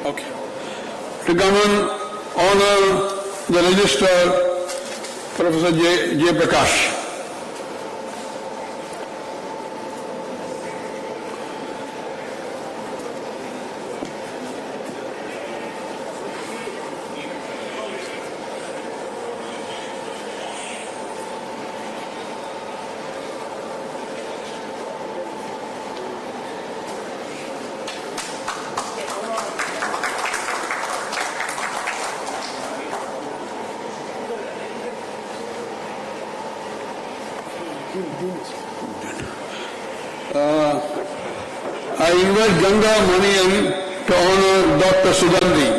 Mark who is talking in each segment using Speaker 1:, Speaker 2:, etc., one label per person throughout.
Speaker 1: Okay. To come and honor the Registrar, Professor J. Prakash. I invite Ganga Manian to honor Dr. Sugandhi.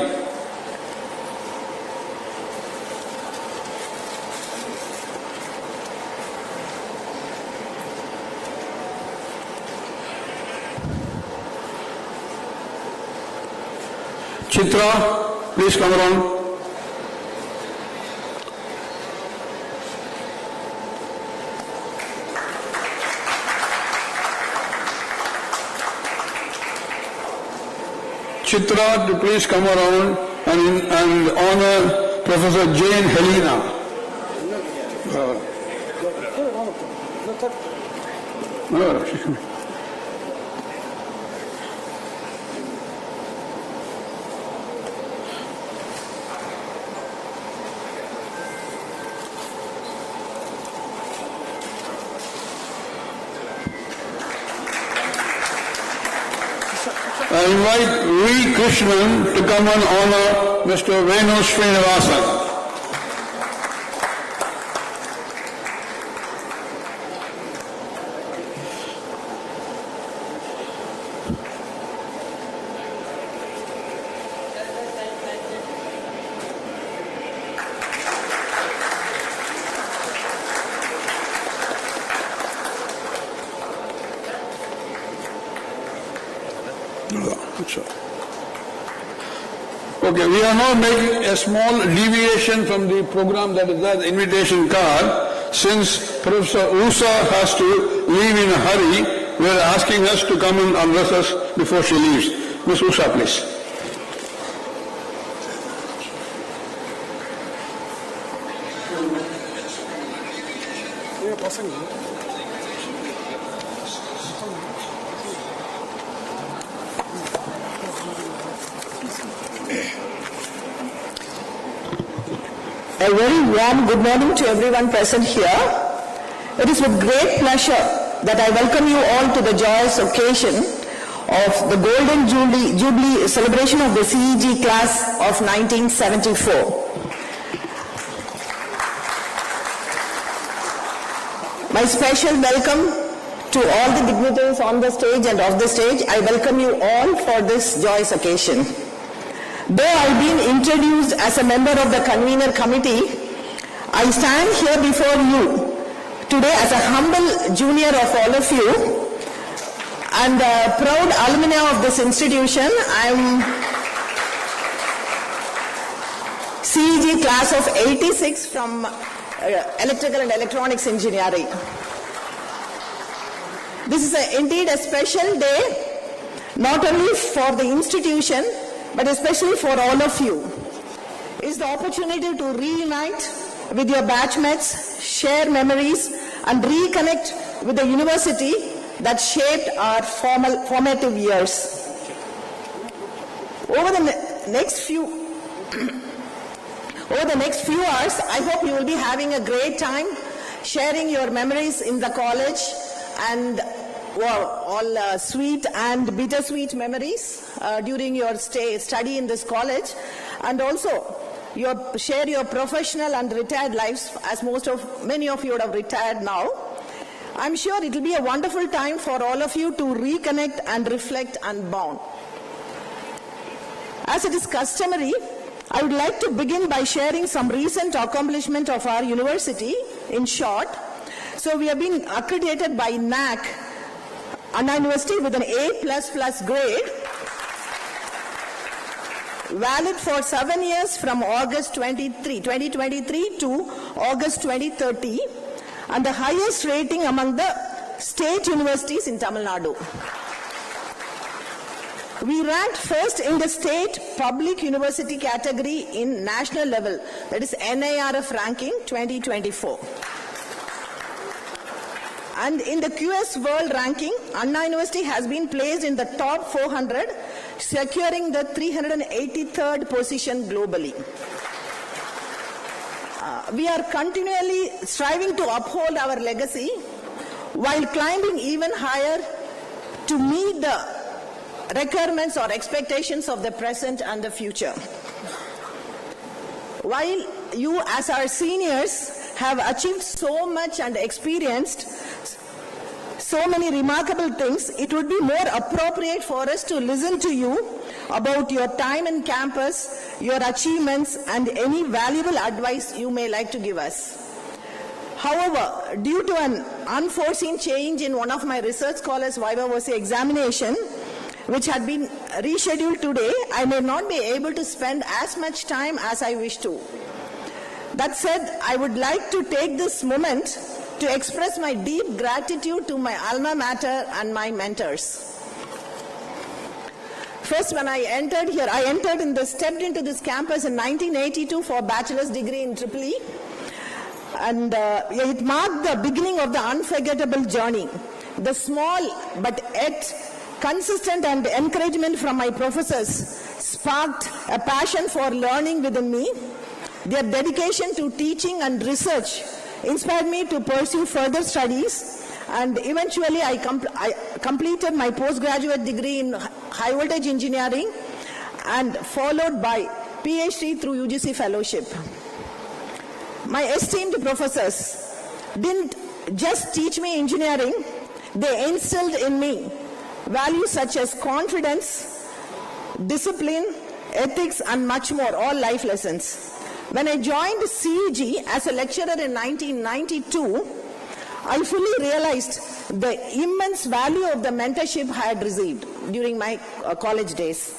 Speaker 1: Chitra, please come around. Chitra, to please come around and honor Professor Jane Helena. I invite V. Krishnan to come and honor Mr. Venu Srinivasan. Okay, we are now making a small deviation from the program that is there, the invitation card. Since Professor Usa has to leave in a hurry, we are asking us to come and address us before she leaves. Ms. Usa, please.
Speaker 2: A very warm good morning to everyone present here. It is with great pleasure that I welcome you all to the joyous occasion of the Golden Jubilee celebration of the CEG class of 1974. My special welcome to all the dignitaries on the stage and off the stage. I welcome you all for this joyous occasion. Though I've been introduced as a member of the convener committee, I stand here before you today as a humble junior of all of you and a proud alumni of this institution. I'm CEG class of 86 from Electrical and Electronics Engineering. This is indeed a special day, not only for the institution, but especially for all of you. It's the opportunity to reunite with your batchmates, share memories, and reconnect with the university that shaped our formative years. Over the next few hours, I hope you will be having a great time sharing your memories in the college and all sweet and bittersweet memories during your study in this college, and also share your professional and retired lives, as many of you would have retired now. I'm sure it will be a wonderful time for all of you to reconnect and reflect and bond. As it is customary, I would like to begin by sharing some recent accomplishment of our university. In short, so we have been accredited by NAC, Anna University, with an A++ grade, valid for 7 years from August 2023 to August 2030, and the highest rating among the state universities in Tamil Nadu. We ranked first in the state public university category in national level, that is NIRF ranking 2024. And in the QS World ranking, Anna University has been placed in the top 400, securing the 383rd position globally. We are continually striving to uphold our legacy while climbing even higher to meet the requirements or expectations of the present and the future. While you as our seniors have achieved so much and experienced so many remarkable things, it would be more appropriate for us to listen to you about your time in campus, your achievements, and any valuable advice you may like to give us. However, due to an unforeseen change in one of my research scholars' Viva Voce examination, which had been rescheduled today, I may not be able to spend as much time as I wish to. That said, I would like to take this moment to express my deep gratitude to my alma mater and my mentors. First, when I entered here, stepped into this campus in 1982 for a bachelor's degree in JUBILEE. And it marked the beginning of the unforgettable journey. The small but yet consistent and encouragement from my professors sparked a passion for learning within me. Their dedication to teaching and research inspired me to pursue further studies, and eventually I completed my postgraduate degree in high voltage engineering and followed by PhD through UGC fellowship. My esteemed professors didn't just teach me engineering, they instilled in me values such as confidence, discipline, ethics, and much more, all life lessons. When I joined CEG as a lecturer in 1992, I fully realized the immense value of the mentorship I had received during my college days.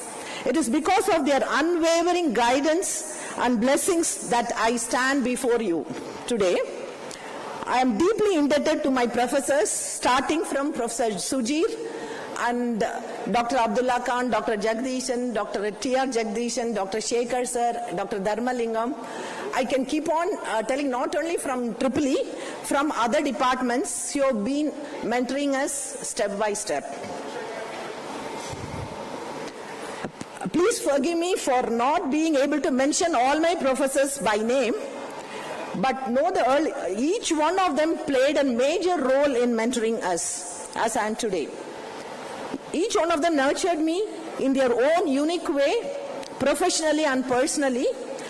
Speaker 2: It is because of their unwavering guidance and blessings that I stand before you today. I am deeply indebted to my professors, starting from Professor Sujir and Dr. Abdullah Khan, Dr. Jagdishan, Dr. T.R. Jagdishan, Dr. Shekhar sir, Dr. Dharmalingam. I can keep on telling not only from JUBILEE, from other departments who have been mentoring us step by step. Please forgive me for not being able to mention all my professors by name, but know each one of them played a major role in mentoring us as I am today. Each one of them nurtured me in their own unique way, professionally and personally.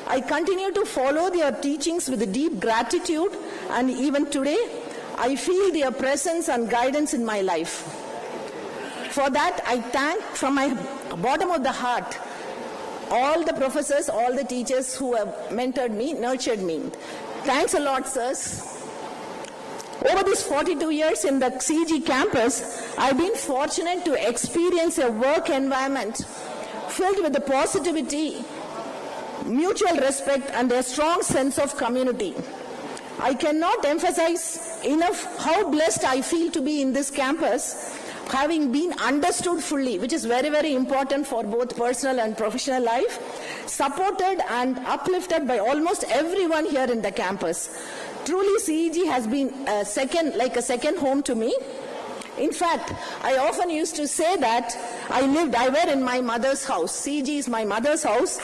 Speaker 2: I continue to follow their teachings with deep gratitude, and even today, I feel their presence and guidance in my life. For that, I thank from my bottom of the heart all the professors, all the teachers who have mentored me, nurtured me. Thanks a lot, sirs. Over these 42 years in the CEG campus, I've been fortunate to experience a work environment filled with the positivity, mutual respect, and a strong sense of community. I cannot emphasize enough how blessed I feel to be in this campus, having been understood fully, which is very, very important for both personal and professional life, supported and uplifted by almost everyone here in the campus. Truly, CEG has been like a second home to me. In fact, I often used to say that I were in my mother's house. CEG is my mother's house.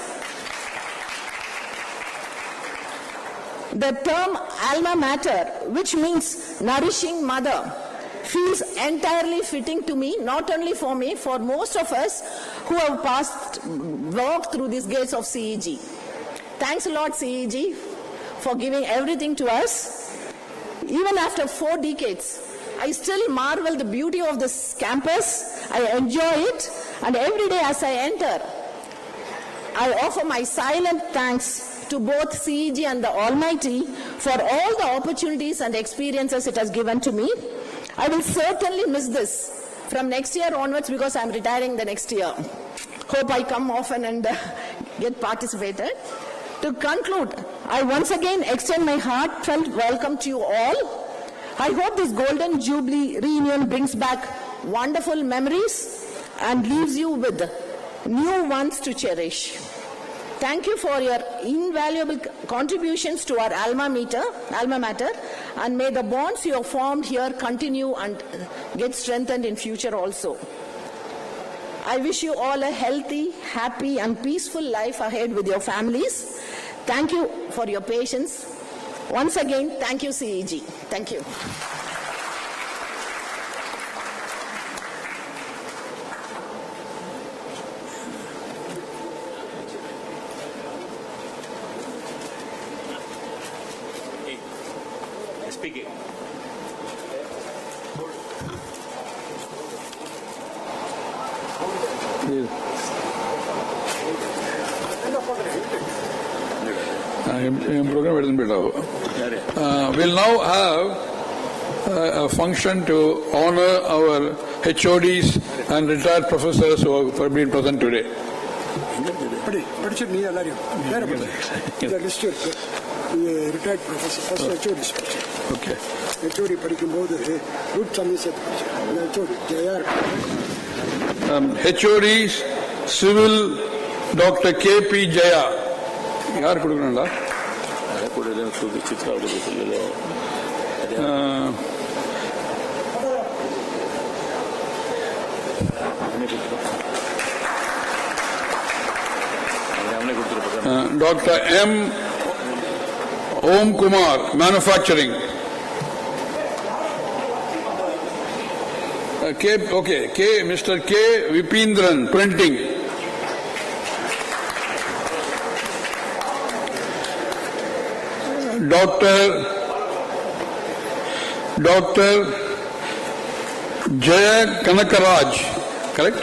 Speaker 2: The term alma mater, which means nourishing mother, feels entirely fitting to me, not only for me, for most of us who have walked through these gates of CEG. Thanks a lot, CEG, for giving everything to us. Even after 4 decades, I still marvel the beauty of this campus. I enjoy it, and every day as I enter, I offer my silent thanks to both CEG and the Almighty for all the opportunities and experiences it has given to me. I will certainly miss this from next year onwards because I am retiring the next year. Hope I come often and get participated. To conclude, I once again extend my heartfelt welcome to you all. I hope this Golden Jubilee reunion brings back wonderful memories and leaves you with new ones to cherish. Thank you for your invaluable contributions to our alma mater, and may the bonds you have formed here continue and get strengthened in future also. I wish you all a healthy, happy and peaceful life ahead with your families. Thank you for your patience. Once again, thank you, CEG. Thank you.
Speaker 3: Speaking.
Speaker 1: We'll now have a function to honor our HODs and retired professors who have been present today.
Speaker 4: Retired professor, first HOD.
Speaker 1: Okay.
Speaker 4: HOD படிக்கும்போது root சமயத்தை
Speaker 1: HODs, Civil Dr. K.P. Jaya. யார் கொடுக்கணும்டா? Dr. M. Om Kumar, Manufacturing. Mr. K. Vipindran, Printing. Dr. Jaya Kanakaraj, correct?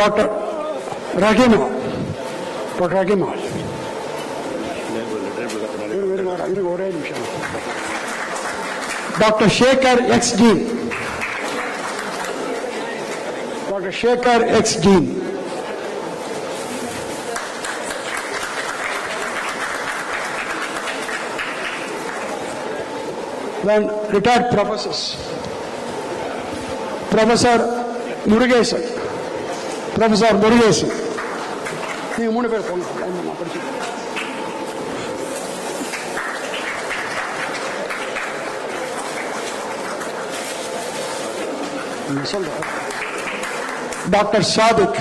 Speaker 4: Dr. Rahima. Dr. Rahima. Dr. Shekhar X. Dean. Dr. Shekhar X. Dean. Then retired professors. Professor Murugesan. Professor Murugesan. நீங்க மூணு பேர் போங்க. நான் படிச்சுக்கிறேன். Dr. Sadiq.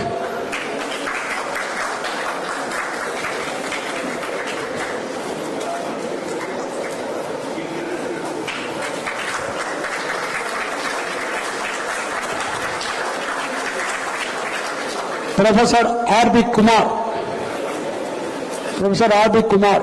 Speaker 4: Professor R.B. Kumar. Professor R.B. Kumar.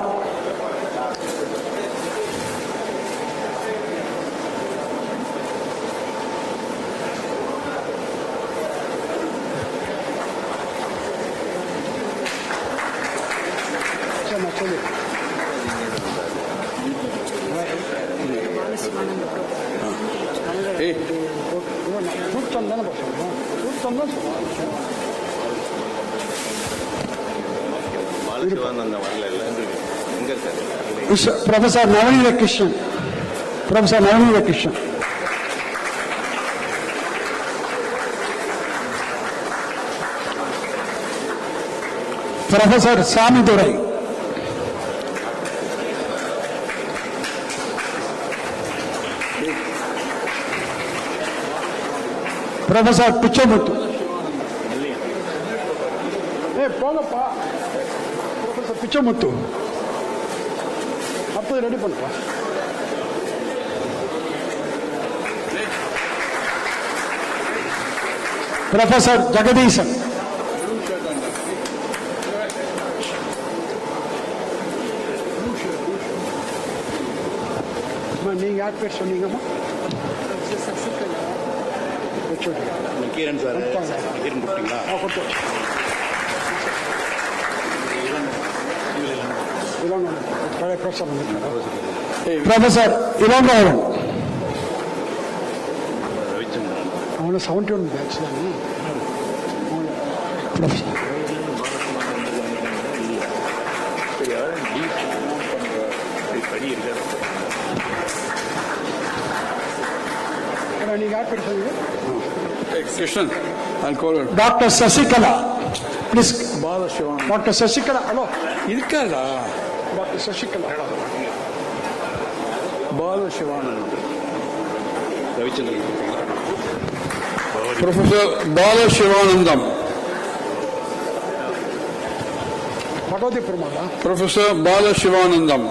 Speaker 4: Professor Navani Krishnan. Professor Navani Krishnan. Professor Sami Durai. Professor Pichamutu. Hey, Professor Pichamutu. Ready Professor Jagadisan. அம்மா நீங்க யார் பேர் சொன்னீங்கம்மா?
Speaker 3: Keeran sir Keeran கொடுத்தீங்களா?
Speaker 4: கொடுத்தோம். பழைய ப்ரொஃபஸர் ப்ரொஃபஸர் இளங்கோவன்.
Speaker 3: ரவிச்சந்திரன்
Speaker 4: அவனை 71 பேட்ச் தானே ப்ரொஃபஸர். நீங்க யார் பேர் சொன்னீங்க?
Speaker 1: Krishnan, I'll call her.
Speaker 4: Doctor Sasikala please.
Speaker 1: Balasivanandam.
Speaker 4: Doctor Sasikala. Hello
Speaker 1: இருக்காதா?
Speaker 4: டாக்டர் சசிகலா.
Speaker 1: பாலசிவானந்தம்.
Speaker 3: ரவிச்சந்திரன்
Speaker 1: ப்ரொஃபசர் பாலசிவானந்தம்.
Speaker 4: பகவதி பெருமாளா?
Speaker 1: ப்ரொஃபசர் பாலசிவானந்தம்.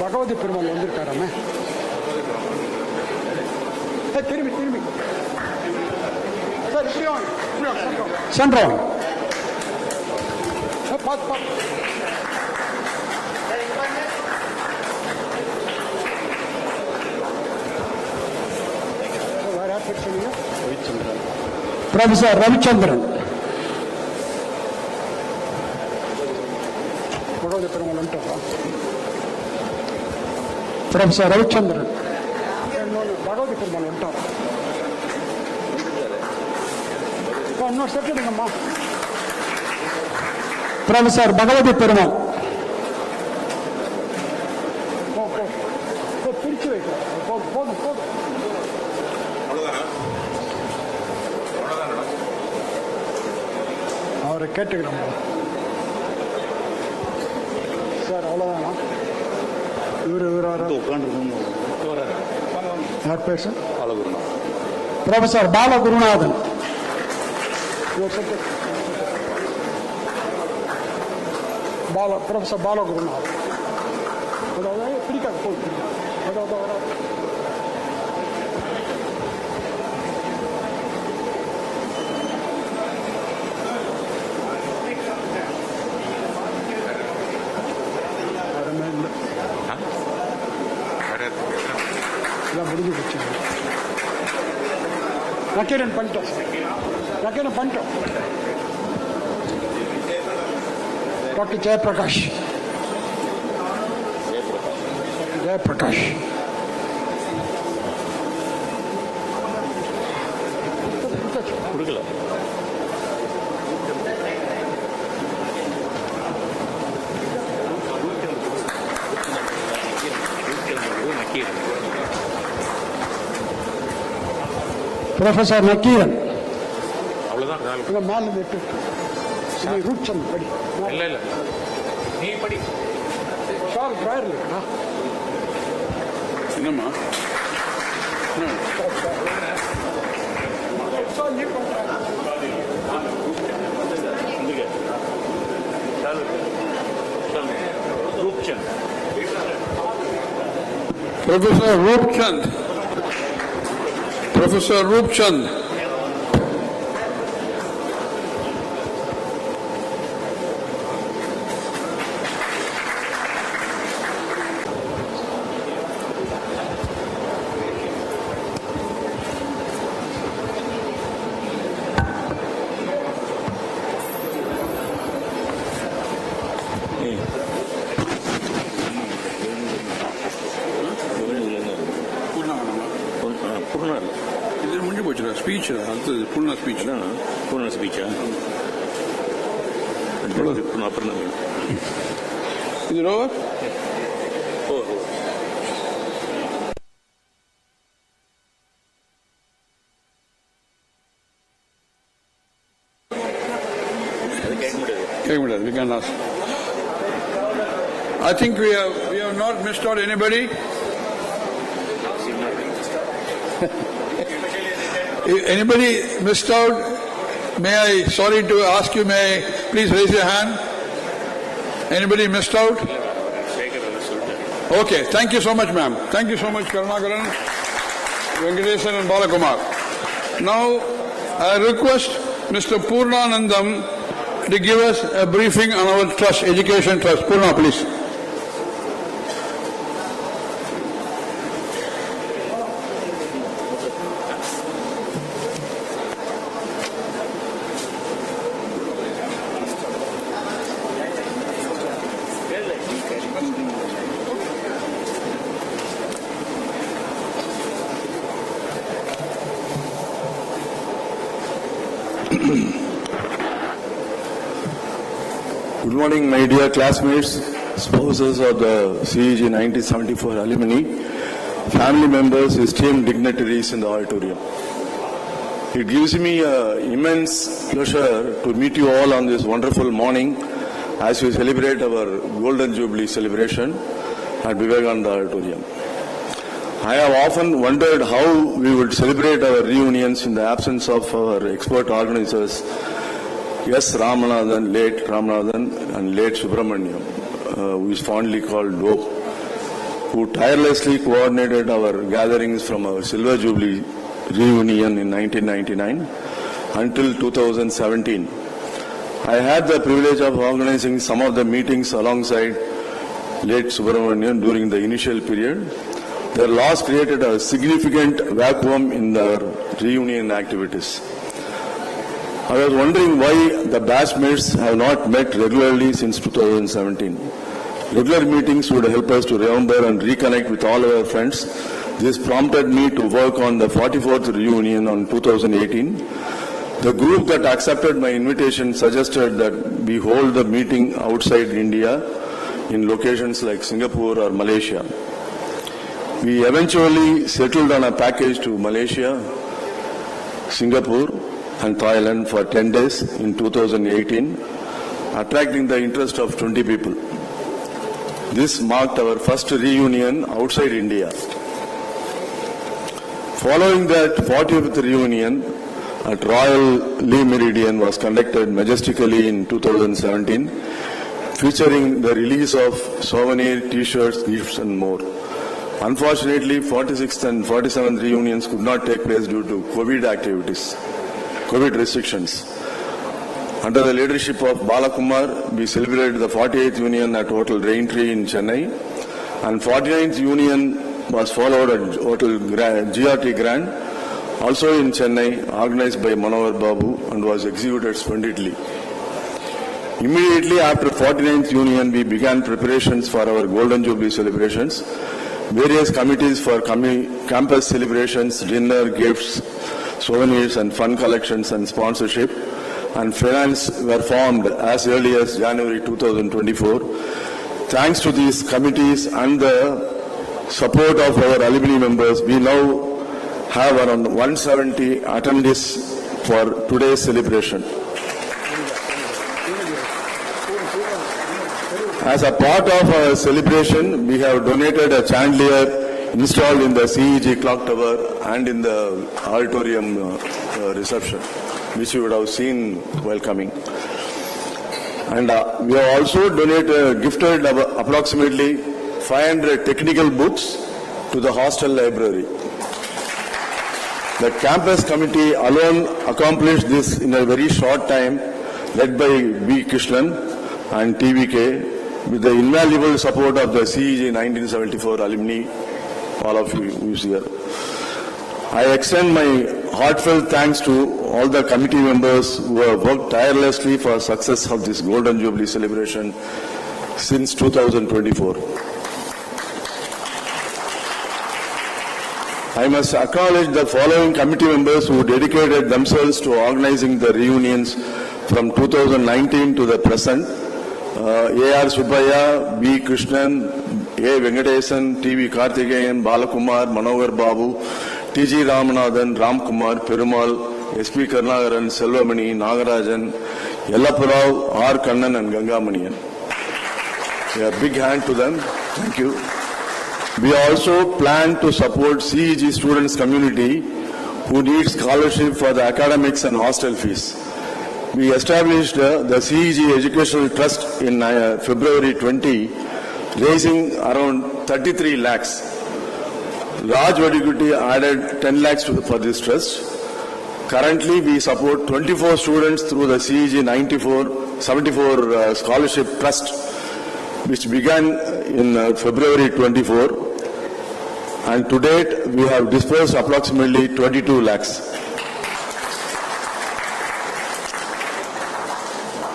Speaker 4: பகவதி பெருமாள் வந்திருக்காராமே. திரும்பி திரும்பி சார் இப்படி வாங்க. சென்றோம். பார்த்து பார்த்து. வேற யார் பேர் சொன்னீங்க?
Speaker 3: ரவிச்சந்திரன்
Speaker 4: ப்ரொஃபசர் ரவிச்சந்திரன். பகவதி பெருமாள் வந்துட்டாரா? ப்ரொஃபசர் ரவிச்சந்திரன். பகவதி பெருமாள் வந்துட்டாரா? இன்னொரு செட்டுங்கம்மா. ப்ரொஃபசர் பகவதி பெருமாள். பிரிச்சு வைக்கிறேன். போதும் போதும் போதும். அவரை கேட்டுக்கிறோம் சார். அவ்வளோதானா? இவர்
Speaker 3: உட்காந்துருக்கோம்.
Speaker 4: யார் பேர் sir?
Speaker 3: Balagurunathan.
Speaker 4: Professor Balagurunathan. Professor Balagurunathan. பிடிக்காது போய் முடிஞ்சு போச்சு. நக்கீரன் பண்ணிட்டோம் சார். நக்கீரன் பண்ணிட்டோம். டாக்டர் ஜெயபிரகாஷ். ஜெயபிரகாஷ்.
Speaker 3: கொடுக்கல.
Speaker 4: ப்ரொஃபசர் நக்கீரன்.
Speaker 3: அவ்வளவுதான்.
Speaker 4: மேல இருந்து ரூட் சந்த் படி.
Speaker 3: இல்ல இல்ல நீ படி.
Speaker 4: சார் ட்ராயர் இருக்கா?
Speaker 1: என்னம்மா?
Speaker 3: ரூப்சந்த்.
Speaker 1: ப்ரொஃபசர் ரூப்சந்த். ப்ரொஃபசர் ரூப்சந்த். இது முடிஞ்சு போச்சு. ஸ்பீச் அடுத்தது பூர்ணா ஸ்பீச் தான்.
Speaker 3: பூர்ண ஸ்பீச்சா? அப்புறம்
Speaker 1: இது ரோவர். கேட்க முடியாது. We can ask. I think we have not missed out anybody. If anybody missed out, sorry to ask you, may I please raise your hand? Anybody missed out? Okay, thank you so much, ma'am. Thank you so much, Karunakaran, Venkatesan and Balakumar. Now, I request Mr. Purnanandam to give us a briefing on our trust, education trust. Purna, please.
Speaker 5: Good morning, my dear classmates, spouses of the CEG 1974 alumni, family members, esteemed dignitaries in the auditorium. It gives me immense pleasure to meet you all on this wonderful morning as we celebrate our Golden Jubilee celebration at Vivekananda Auditorium. I have often wondered how we would celebrate our reunions in the absence of our expert organizers, yes, Ramanathan, late Ramanathan and late Subramaniam, who is fondly called Dope, who tirelessly coordinated our gatherings from our Silver Jubilee reunion in 1999 until 2017. I had the privilege of organizing some of the meetings alongside late Subramaniam during the initial period. Their loss created a significant vacuum in their reunion activities. I was wondering why the batchmates have not met regularly since 2017. Regular meetings would help us to remember and reconnect with all our friends. This prompted me to work on the 44th reunion on 2018. The group that accepted my invitation suggested that we hold the meeting outside India in locations like Singapore or Malaysia. We eventually settled on a package to Malaysia, Singapore and Thailand for 10 days in 2018, attracting the interest of 20 people. This marked our first reunion outside India. Following that 40th reunion at Royal Le Méridien was conducted majestically in 2017, featuring the release of souvenir, t-shirts, gifts and more. Unfortunately, 46th and 47th reunions could not take place due to COVID restrictions. Under the leadership of Balakumar, we celebrated the 48th union at Hotel Raintree in Chennai, and 49th union was followed at Hotel GRT Grand, also in Chennai, organized by Manohar Babu and was executed splendidly. Immediately after 49th union, we began preparations for our Golden Jubilee celebrations. Various committees for campus celebrations, dinner, gifts, souvenirs and fun collections and sponsorship and finance were formed as early as January 2024. Thanks to these committees and the support of our alumni members, we now have around 170 attendees for today's celebration. As a part of our celebration, we have donated a chandelier installed in the CEG clock tower and in the auditorium reception, which you would have seen while coming. And we have also gifted approximately 500 technical books to the hostel library. The campus committee alone accomplished this in a very short time, led by B. Krishnan and TVK, with the invaluable support of the CEG 1974 alumni, all of you who is here. I extend my heartfelt thanks to all the committee members who have worked tirelessly for the success of this Golden Jubilee celebration since 2024. I must acknowledge the following committee members who dedicated themselves to organizing the reunions from 2019 to the present. A.R. Subbaya, B. Krishnan, A. Venkatesan, T.V. Karthikeyan, Balakumar, Manohar Babu, T.G. Ramanathan, Ramkumar, Perumal, S.P. Karnagaran, Selvamani, Nagarajan, Yellapurao, R. Kannan and Gangamaniyan. A big hand to them. Thank you. We also plan to support CEG students community who need scholarship for the academics and hostel fees. We established the CEG Educational Trust in February 20, raising around 33 lakhs. Raj Vadigutti added 10 lakhs for this trust. Currently, we support 24 students through the CEG 74 Scholarship Trust, which began in February 24. And to date, we have disbursed approximately 22 lakhs.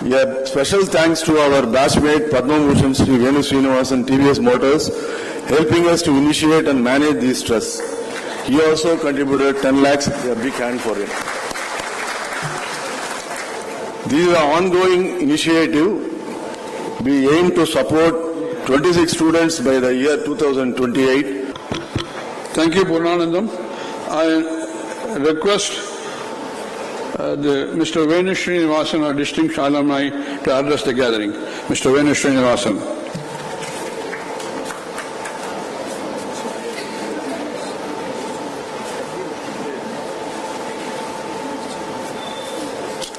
Speaker 5: A special thanks to our batchmate Padma Bhushan Sri Venu Srinivasan TVS Motors, helping us to initiate and manage these trusts. He also contributed 10 lakhs, a big hand for him. This is an ongoing initiative We aim to support 26 students by the year 2028.
Speaker 1: Thank you, Purnanandam. I request Mr. Venu Srinivasan, our distinguished alumni, to address the gathering. Mr. Venu Srinivasan.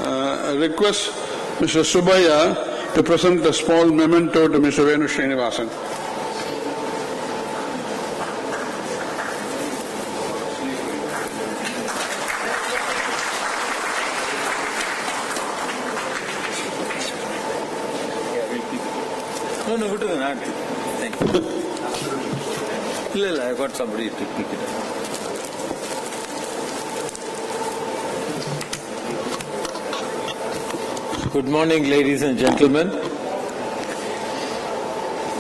Speaker 1: I request Mr. Subbiah to present a small memento to Mr. Venu Srinivasan.
Speaker 6: No, good to not. Thank you. I got somebody to pick it up. Good morning, ladies and gentlemen.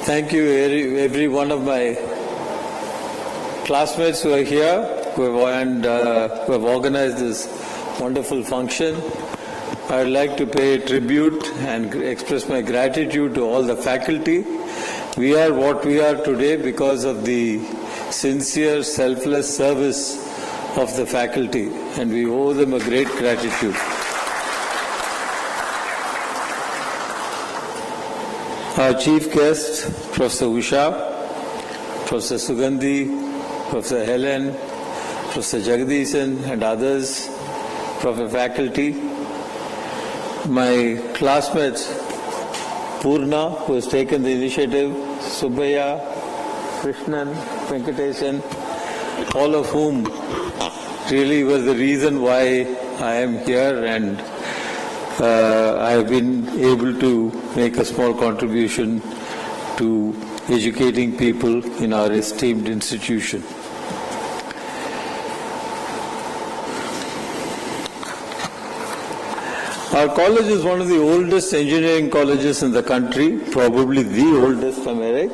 Speaker 6: Thank you, every one of my classmates who are here, who have organized this wonderful function. I would like to pay tribute and express my gratitude to all the faculty. We are what we are today because of the sincere, selfless service of the faculty, and we owe them a great gratitude. Our chief guest, Professor Usha, Professor Sugandhi, Professor Helen, Professor Jagdishan and others, Professor faculty, my classmates, Purna, who has taken the initiative, Subbaya, Krishnan, Venkateshan, all of whom really were the reason why I am here, and I have been able to make a small contribution to educating people in our esteemed institution. Our college is one of the oldest engineering colleges in the country, probably the oldest, am I right?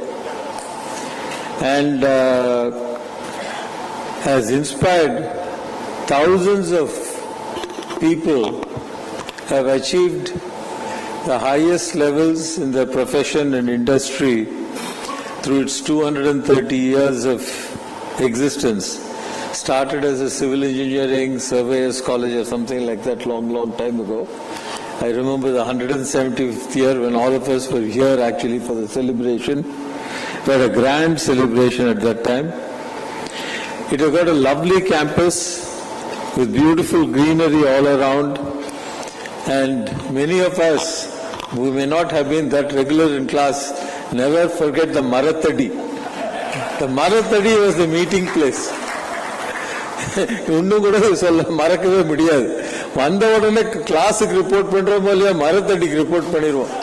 Speaker 6: And has inspired thousands of people, have achieved the highest levels in their profession and industry through its 230 years of existence. Started as a civil engineering surveyors college or something like that long time ago. I remember the 175th year when all of us were here actually for the celebration. We had a grand celebration at that time. It has got a lovely campus with beautiful greenery all around, and many of us who may not have been that regular in class never forget the Marathadi. The Marathadi was the meeting place. இன்னும் கூட சொல்ல மறக்கவே முடியாது. வந்த உடனே கிளாஸுக்கு report பண்றோமோ இல்லையா, மரத்தடிக்கு ரிப்போர்ட் பண்ணிடுவோம்.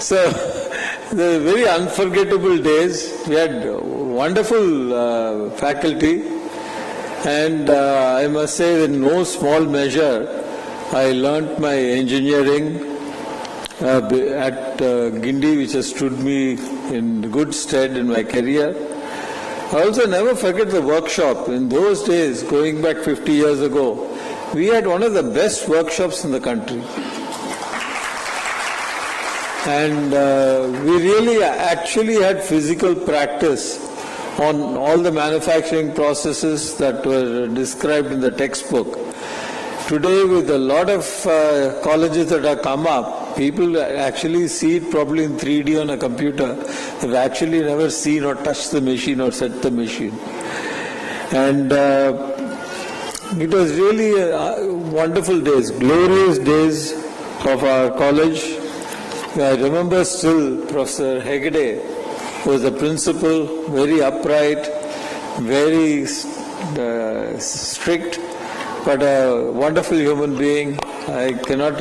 Speaker 6: So, the very unforgettable days. We had wonderful faculty, and I must say that in no small measure I learnt my engineering at GUINDY, which has stood me in good stead in my career. I also never forget the workshop. In those days, going back 50 years ago, we had one of the best workshops in the country. And we really actually had physical practice on all the manufacturing processes that were described in the textbook. Today, with a lot of colleges that have come up, people actually see it probably in 3D on a computer. They've actually never seen or touched the machine or set the machine. And it was really wonderful days, glorious days of our college. I remember still Professor Hegde was the principal, very upright, very strict, but a wonderful human being. I cannot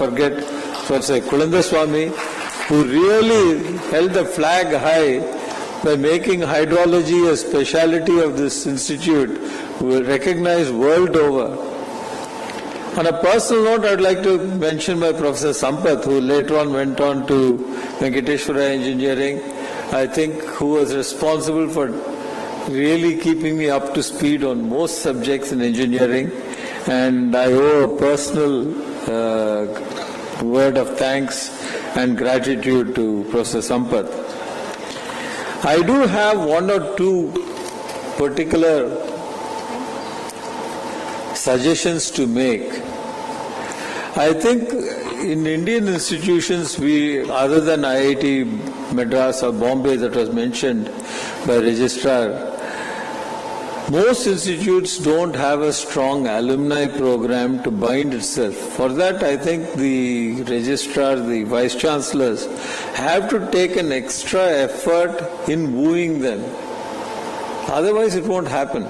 Speaker 6: forget Professor Kulandaswamy, who really held the flag high by making hydrology a specialty of this institute, recognized world over. On a personal note, I would like to mention my Professor Sampath, who later on went on to Venkateshwara Engineering, I think, who was responsible for really keeping me up to speed on most subjects in engineering. and I owe a personal word of thanks and gratitude to Professor Sampath. I do have one or two particular suggestions to make. I think in Indian institutions, we, other than IIT Madras or Bombay that was mentioned by Registrar, most institutes don't have a strong alumni program to bind itself. For that, I think the Registrar, the Vice Chancellors have to take an extra effort in wooing them. Otherwise, it won't happen.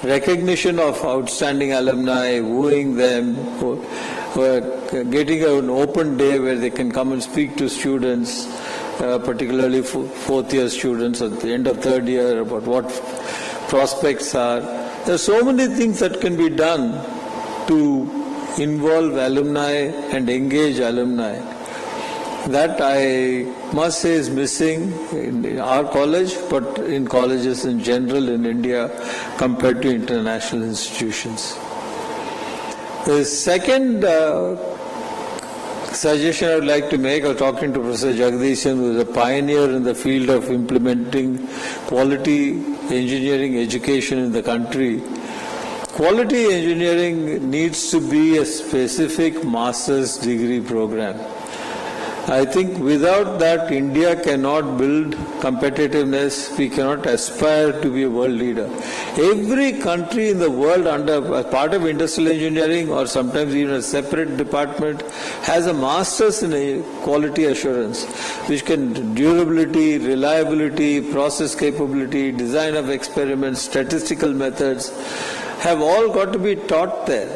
Speaker 6: Recognition of outstanding alumni, wooing them, getting an open day where they can come and speak to students, particularly fourth-year students at the end of third year, about what prospects are. There are so many things that can be done to involve alumni and engage alumni. That I must say is missing in our college, but in colleges in general in India compared to international institutions. The second suggestion I would like to make, I was talking to Professor Jagdishan, who is a pioneer in the field of implementing quality engineering education in the country. Quality engineering needs to be a specific master's degree program. I think without that, India cannot build competitiveness. We cannot aspire to be a world leader. Every country in the world under as part of industrial engineering or sometimes even a separate department has a master's in quality assurance, which can durability, reliability, process capability, design of experiments, statistical methods, have all got to be taught there.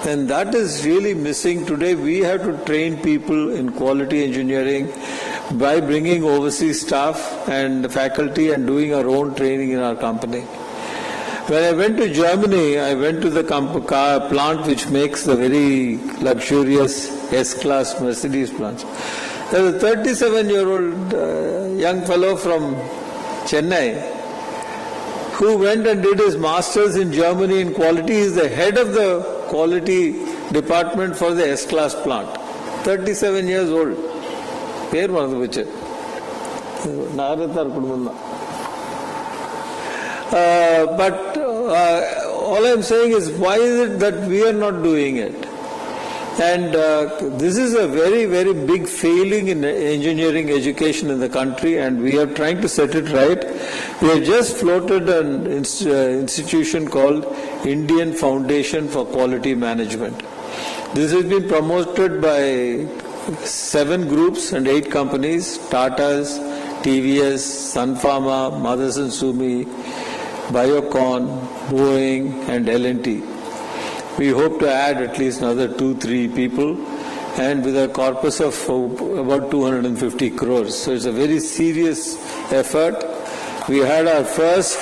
Speaker 6: And that is really missing today. We have to train people in quality engineering by bringing overseas staff and faculty and doing our own training in our company. When I went to Germany, I went to the plant which makes the very luxurious S-Class Mercedes plants. There was a 37-year-old young fellow from Chennai who went and did his master's in Germany in quality. He is the head of the quality department for the S-Class plant. 37 years old. Per maradu veche. But all I am saying is, why is it that we are not doing it? And this is a very, very big failing in engineering education in the country, and we are trying to set it right. We have just floated an institution called Indian Foundation for Quality Management. This has been promoted by 7 groups and 8 companies: Tata's, TVS, Sun Pharma, Mothers and Sumi, Biocon, Boeing, and L&T. We hope to add at least another 2-3 people, and with a corpus of about 250 crores. So it's a very serious effort. We had our first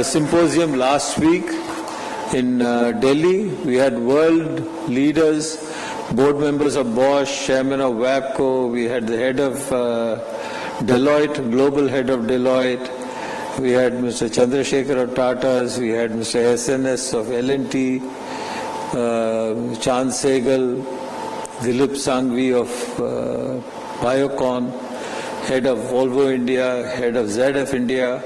Speaker 6: symposium last week in Delhi. We had world leaders, board members of Bosch, chairman of WAPCO. We had the head of Deloitte, global head of Deloitte. We had Mr. Chandrasekhar of Tata's, we had Mr. SNS of L&T, Chand Sehgal, Dilip Sanghvi of Biocon, head of Volvo India, head of ZF India.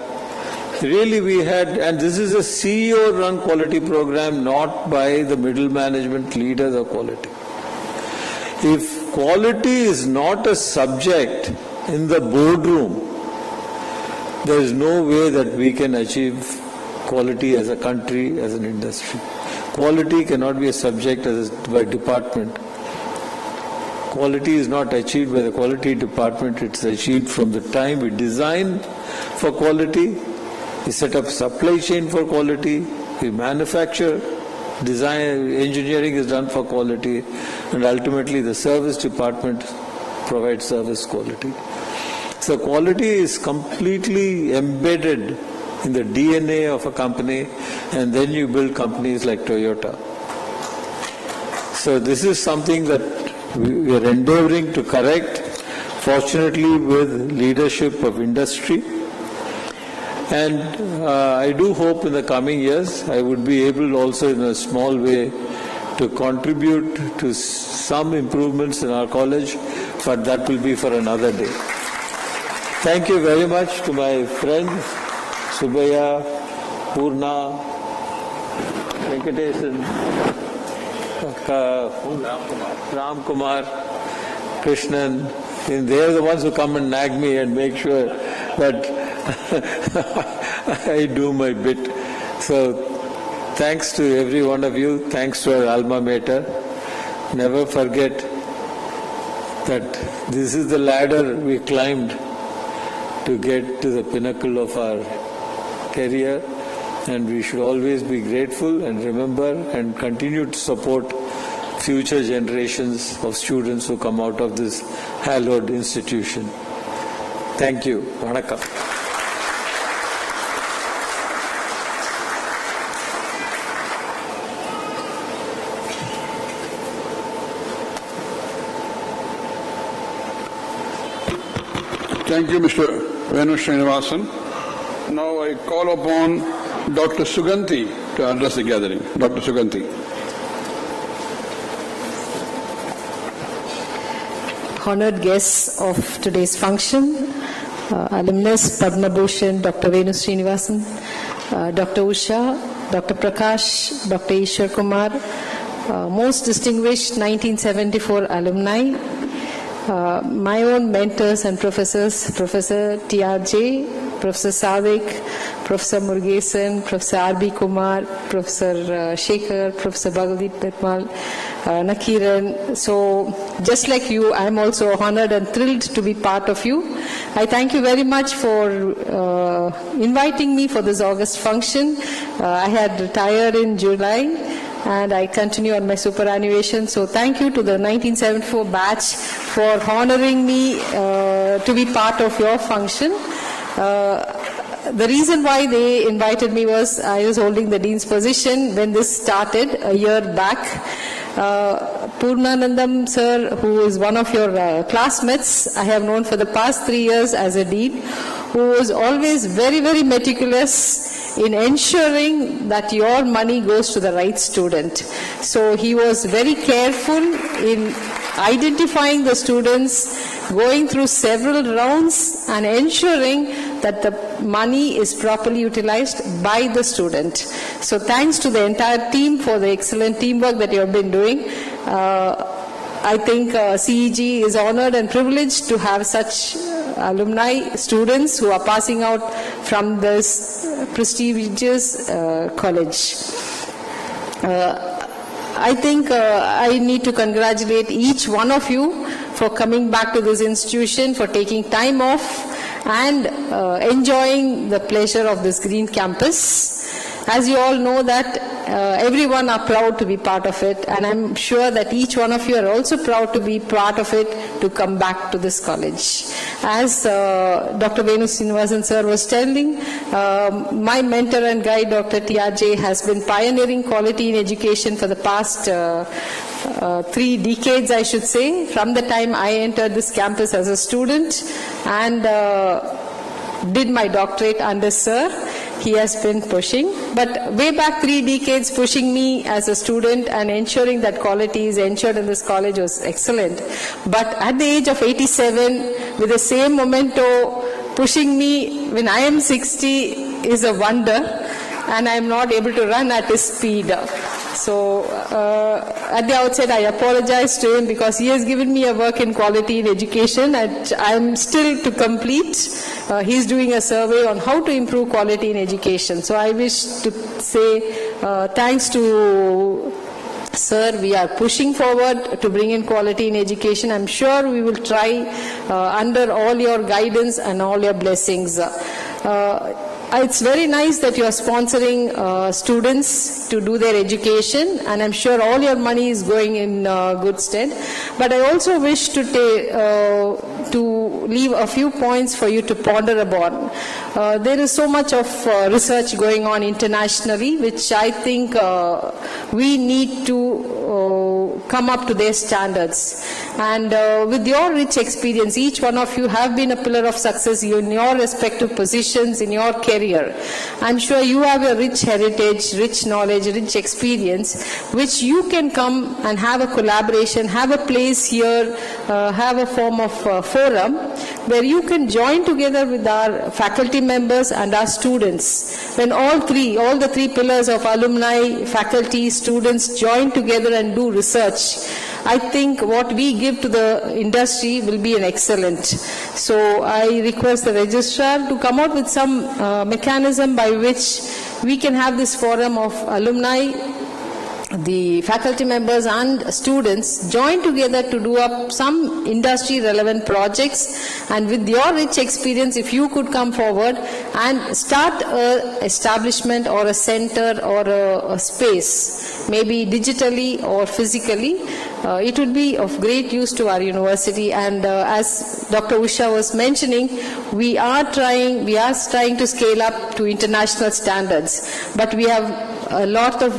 Speaker 6: Really we had, and this is a CEO-run quality program, not by the middle management leaders of quality. If quality is not a subject in the boardroom, there is no way that we can achieve quality as a country, as an industry. Quality cannot be a subject by department. Quality is not achieved by the quality department, it's achieved from the time we design for quality, we set up supply chain for quality, we manufacture, design, engineering is done for quality, and ultimately the service department provides service quality. So quality is completely embedded in the DNA of a company, and then you build companies like Toyota. So this is something that we are endeavoring to correct, fortunately with leadership of industry. And I do hope in the coming years I would be able also in a small way to contribute to some improvements in our college, but that will be for another day. Thank you very much to my friends, Subhaya, Purna, Venkatesan, Ram Kumar, Krishnan. And they are the ones who come and nag me and make sure that I do my bit. So thanks to every one of you. Thanks to our alma mater. Never forget that this is the ladder we climbed to get to the pinnacle of our career, and we should always be grateful and remember and continue to support future generations of students who come out of this hallowed institution. Thank you. Vanakkam.
Speaker 1: Thank you, Mr. Venu Srinivasan. Now I call upon Dr. Suganti to address the gathering. Dr. Suganti.
Speaker 7: Honored guests of today's function, alumnus Padma Bhushan, Dr. Venu Srinivasan, Dr. Usha, Dr. Prakash, Dr. Ishwar Kumar, most distinguished 1974 alumni, my own mentors and professors, Professor TRJ, Professor Sadik, Professor Murugesan, Professor R.B. Kumar, Professor Shekhar, Professor Bhagavathi Petmal, Nakiran. So just like you, I am also honored and thrilled to be part of you. I thank you very much for inviting me for this August function. I had retired in July and I continue on my superannuation. So thank you to the 1974 batch for honoring me to be part of your function. The reason why they invited me was I was holding the dean's position when this started a year back. Purnanandam sir, who is one of your classmates, I have known for the past 3 years as a dean, who was always very, very meticulous in ensuring that your money goes to the right student. So he was very careful in identifying the students, going through several rounds and ensuring that the money is properly utilized by the student. So thanks to the entire team for the excellent teamwork that you have been doing. I think CEG is honored and privileged to have such alumni students who are passing out from this prestigious college. I think I need to congratulate each one of you for coming back to this institution, for taking time off and enjoying the pleasure of this green campus. As you all know that everyone are proud to be part of it, and I'm sure that each one of you are also proud to be part of it, to come back to this college. As Dr. Venu Srinivasan sir was telling, my mentor and guide Dr. TRJ has been pioneering quality in education for the past 3 decades, I should say, from the time I entered this campus as a student and did my doctorate under sir. He has been pushing, but way back 3 decades pushing me as a student and ensuring that quality is ensured in this college was excellent. But at the age of 87, with the same memento pushing me when I am 60 is a wonder, and I am not able to run at his speed. So at the outset I apologize to him because he has given me a work in quality in education and I am still to complete. He is doing a survey on how to improve quality in education. So I wish to say thanks to sir, we are pushing forward to bring in quality in education. I'm sure we will try under all your guidance and all your blessings. It's very nice that you are sponsoring students to do their education, and I'm sure all your money is going in good stead. But I also wish to leave a few points for you to ponder upon. There is so much of research going on internationally, which I think we need to come up to their standards. And with your rich experience, each one of you have been a pillar of success in your respective positions in your career. I'm sure you have a rich heritage, rich knowledge, rich experience, which you can come and have a collaboration, have a place here, have a form of forum where you can join together with our faculty members and our students. When all the three pillars of alumni, faculty, students join together and do research, I think what we give to the industry will be an excellent. So I request the registrar to come out with some mechanism by which we can have this forum of alumni, the faculty members and students join together to do up some industry relevant projects. And with your rich experience, if you could come forward and start an establishment or a center or a space, maybe digitally or physically, it would be of great use to our university. And as Dr. Usha was mentioning, we are trying to scale up to international standards, but we have a lot of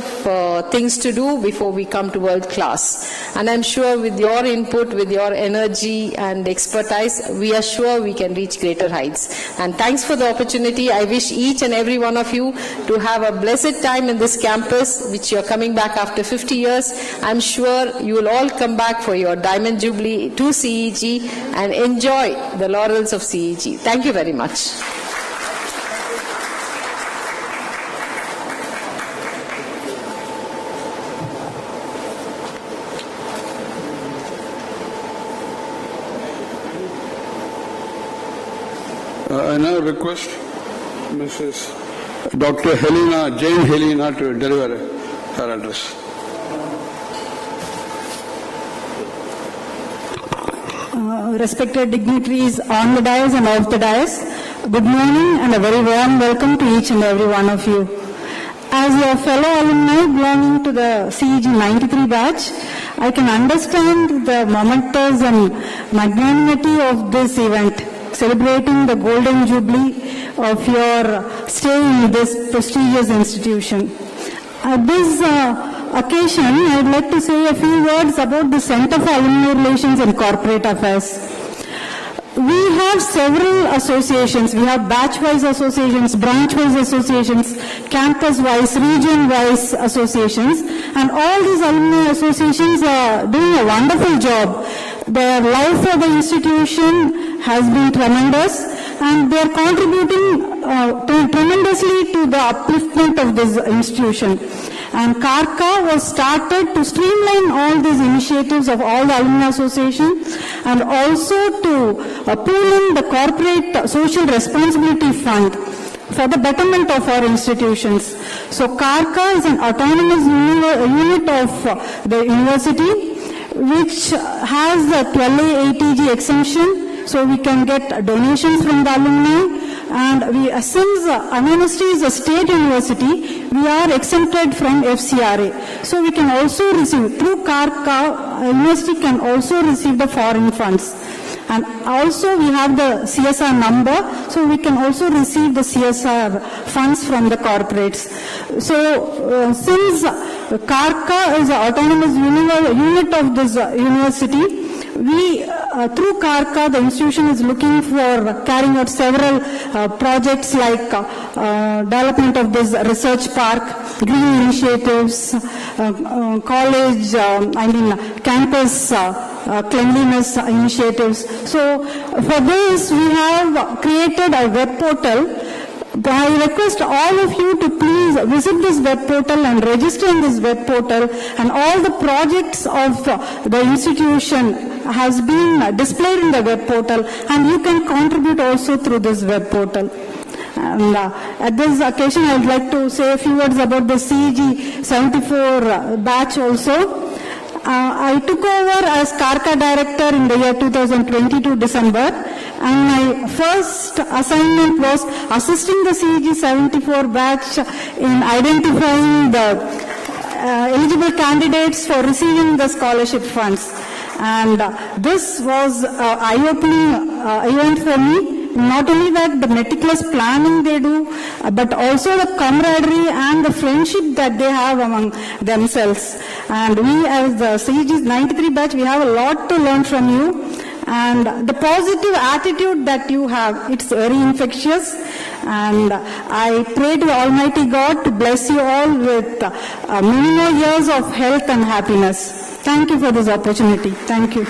Speaker 7: things to do before we come to world class. And I'm sure with your input, with your energy and expertise, we are sure we can reach greater heights. And thanks for the opportunity. I wish each and every one of you to have a blessed time in this campus, which you're coming back after 50 years. I'm sure you will all come back for your Diamond Jubilee to CEG and enjoy the laurels of CEG. Thank you very much.
Speaker 1: I now request Mrs. Dr. Jane Helena to deliver her address.
Speaker 8: Respected dignitaries on the dais and off the dais, good morning and a very warm welcome to each and every one of you. As your fellow alumni belonging to the CEG 93 batch, I can understand the momentous and magnanimity of this event, celebrating the golden jubilee of your stay in this prestigious institution. At this occasion, I would like to say a few words about the Center for Alumni Relations and Corporate Affairs. We have several associations. We have batch-wise associations, branch-wise associations, campus-wise, region-wise associations, and all these alumni associations are doing a wonderful job. Their love for the institution has been tremendous, and they are contributing tremendously to the upliftment of this institution. And CARCA was started to streamline all these initiatives of all the alumni associations and also to pull in the corporate social responsibility fund for the betterment of our institutions. So CARCA is an autonomous unit of the university which has a 12A ATG exemption, so we can get donations from the alumni. And since University is a state university, we are exempted from FCRA. So we can also receive, through CARCA, university can also receive the foreign funds. And also we have the CSR number, so we can also receive the CSR funds from the corporates. So since CARCA is an autonomous unit of this university, we, through CARCA, the institution is looking for carrying out several projects like development of this research park, green initiatives, college, campus cleanliness initiatives. So for this, we have created a web portal. I request all of you to please visit this web portal and register in this web portal, and all the projects of the institution has been displayed in the web portal, and you can contribute also through this web portal. And at this occasion, I would like to say a few words about the CEG 74 batch also. I took over as CARCA director in the year 2022 December, and my first assignment was assisting the CEG 74 batch in identifying the eligible candidates for receiving the scholarship funds. And this was an eye-opening event for me, not only that, the meticulous planning they do, but also the camaraderie and the friendship that they have among themselves. And we as the CG's 93 batch, we have a lot to learn from you. And the positive attitude that you have, it's very infectious. And I pray to Almighty God to bless you all with many more years of health and happiness. Thank you for this opportunity. Thank you.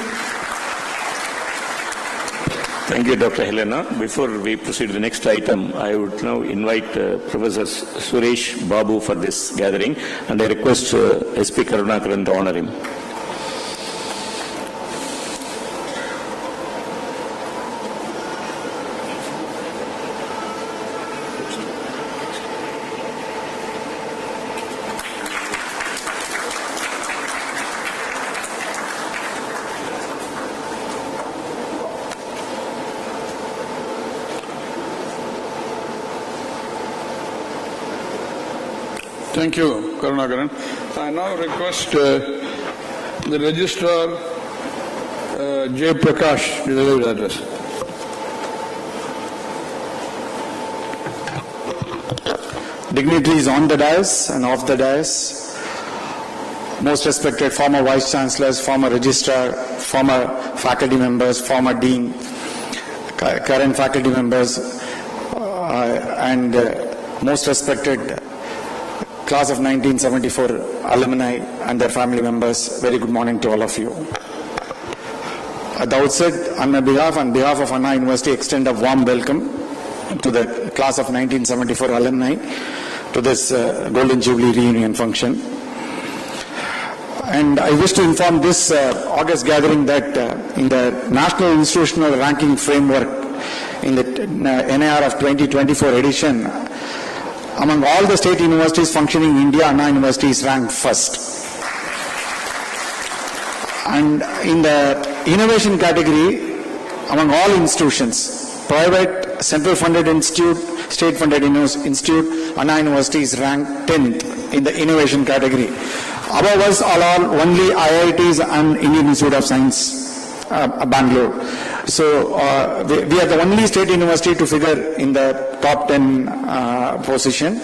Speaker 3: Thank you, Dr. Helena. Before we proceed to the next item, I would now invite Professor Suresh Babu for this gathering, and I request SP Karunakaran to honor him.
Speaker 1: Thank you, Karunakaran. I now request the Registrar J. Prakash to deliver the address.
Speaker 9: Dignitaries on the dais and off the dais, most respected former Vice Chancellors, former Registrar, former faculty members, former Dean, current faculty members, and most respected Class of 1974 alumni and their family members, very good morning to all of you. At the outset, on my behalf and behalf of Anna University, extend a warm welcome to the Class of 1974 alumni to this Golden Jubilee reunion function. And I wish to inform this August gathering that in the National Institutional Ranking Framework in the NIR of 2024 edition, among all the state universities functioning in India, Anna University is ranked first. And in the innovation category, among all institutions, private, central funded institute, state funded institute, Anna University is ranked 10th in the innovation category. Above us are only IITs and Indian Institute of Science, Bangalore. So we are the only state university to figure in the top 10 position.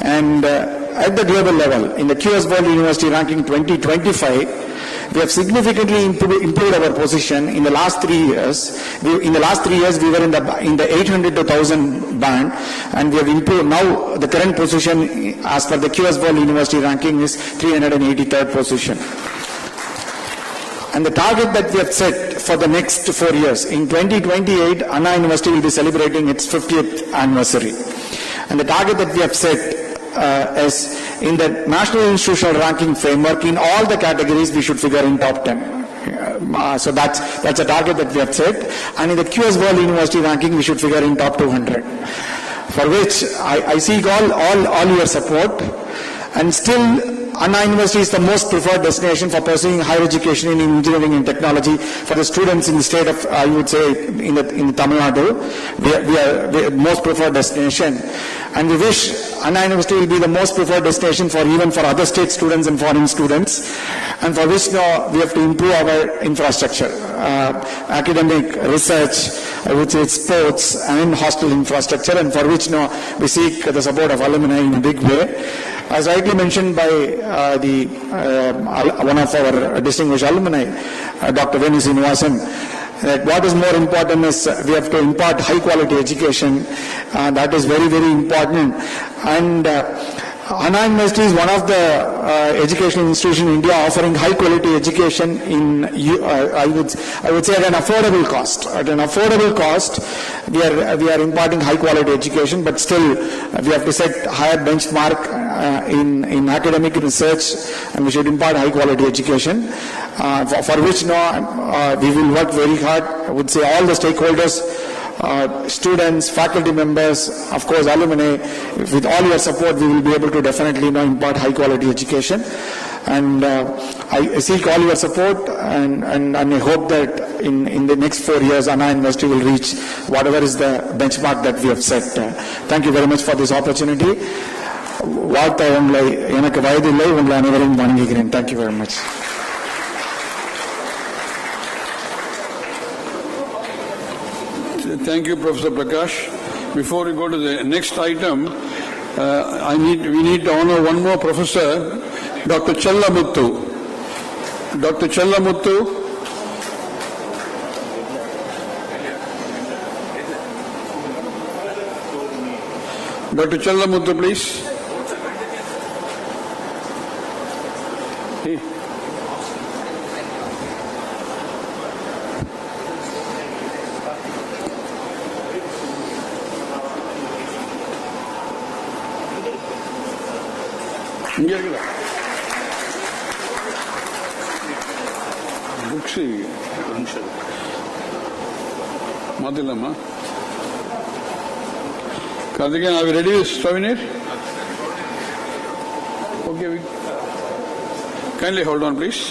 Speaker 9: And at the global level, in the QS World University Ranking 2025, we have significantly improved our position in the last 3 years. In the last 3 years, we were in the 800 to 1000 band, and we have improved. Now, the current position, as per the QS World University Ranking, is 383rd position. And the target that we have set for the next 4 years, in 2028, Anna University will be celebrating its 50th anniversary. And the target that we have set is in the National Institutional Ranking Framework, in all the categories, we should figure in top 10. So that's a target that we have set. And in the QS World University Ranking, we should figure in top 200. For which I seek all your support. And still, Anna University is the most preferred destination for pursuing higher education in engineering and technology for the students in the state of, I would say, in Tamil Nadu. We are most preferred destination. And we wish Anna University will be the most preferred destination even for other state students and foreign students. And for which now we have to improve our infrastructure, academic, research, I would say sports and hostel infrastructure, and for which now we seek the support of alumni in a big way. As rightly mentioned by one of our distinguished alumni, Dr. Venu Srinivasan, that what is more important is we have to impart high quality education. That is very, very important. And Anna University is one of the educational institutions in India offering high quality education in, I would say, at an affordable cost. At an affordable cost, we are imparting high quality education, but still we have to set higher benchmark in academic research, and we should impart high quality education. For which now we will work very hard. I would say all the stakeholders, students, faculty members, of course alumni, with all your support we will be able to definitely impart high quality education. And I seek all your support, and I hope that in the next 4 years Anna University will reach whatever is the benchmark that we have set. Thank you very much for this opportunity. Thank you very much.
Speaker 1: Thank you, Professor Prakash. Before we go to the next item, we need to honor one more professor, Dr. Chellamuthu. Dr. Chellamuthu. Dr. Chellamuthu, please. Hey. இங்க இருக்குதா books மாத்திரலாமா Karthikeyan, are we ready with souvenir? Okay, kindly hold on, please.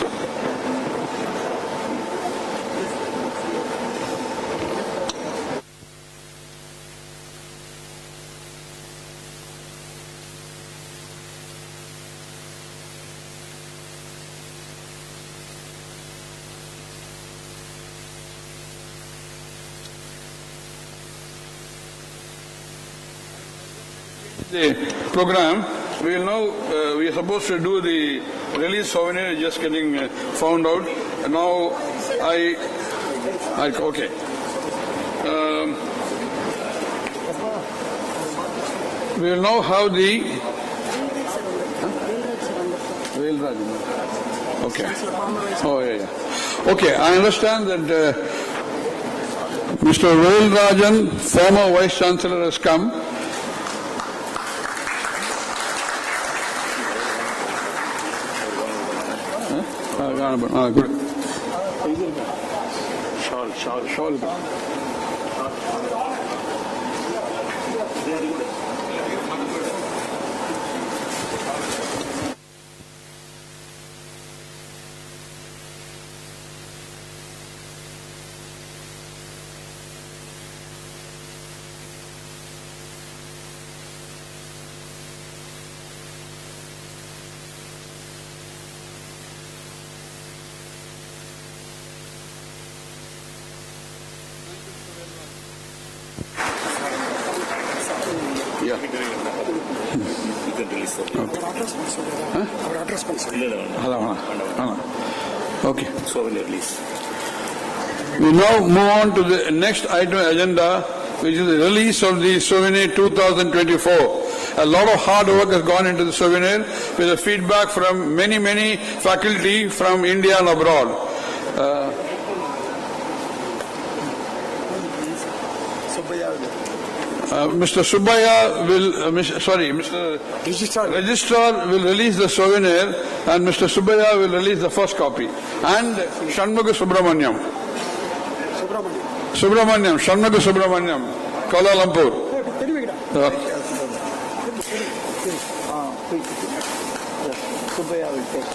Speaker 1: The program, we will now, we are supposed to do the release souvenir, just getting found out. Now, okay. We will now have the, okay. Oh, yeah. Okay, I understand that Mr. Rajan, former Vice Chancellor, has come. Good. Shawl. Yeah. You can release it. Our address okay. Souvenir release. We now move on to the next item agenda, which is the release of the souvenir 2024. A lot of hard work has gone into the souvenir with the feedback from many faculty from India and abroad. Mr. Subbaya will, Mr. Registrar will release the souvenir, and Mr. Subbaya will release the first copy. And Shanmuga Subramanyam, Shanmuga Subramanyam, Kuala Lumpur.
Speaker 4: Subbaya will take.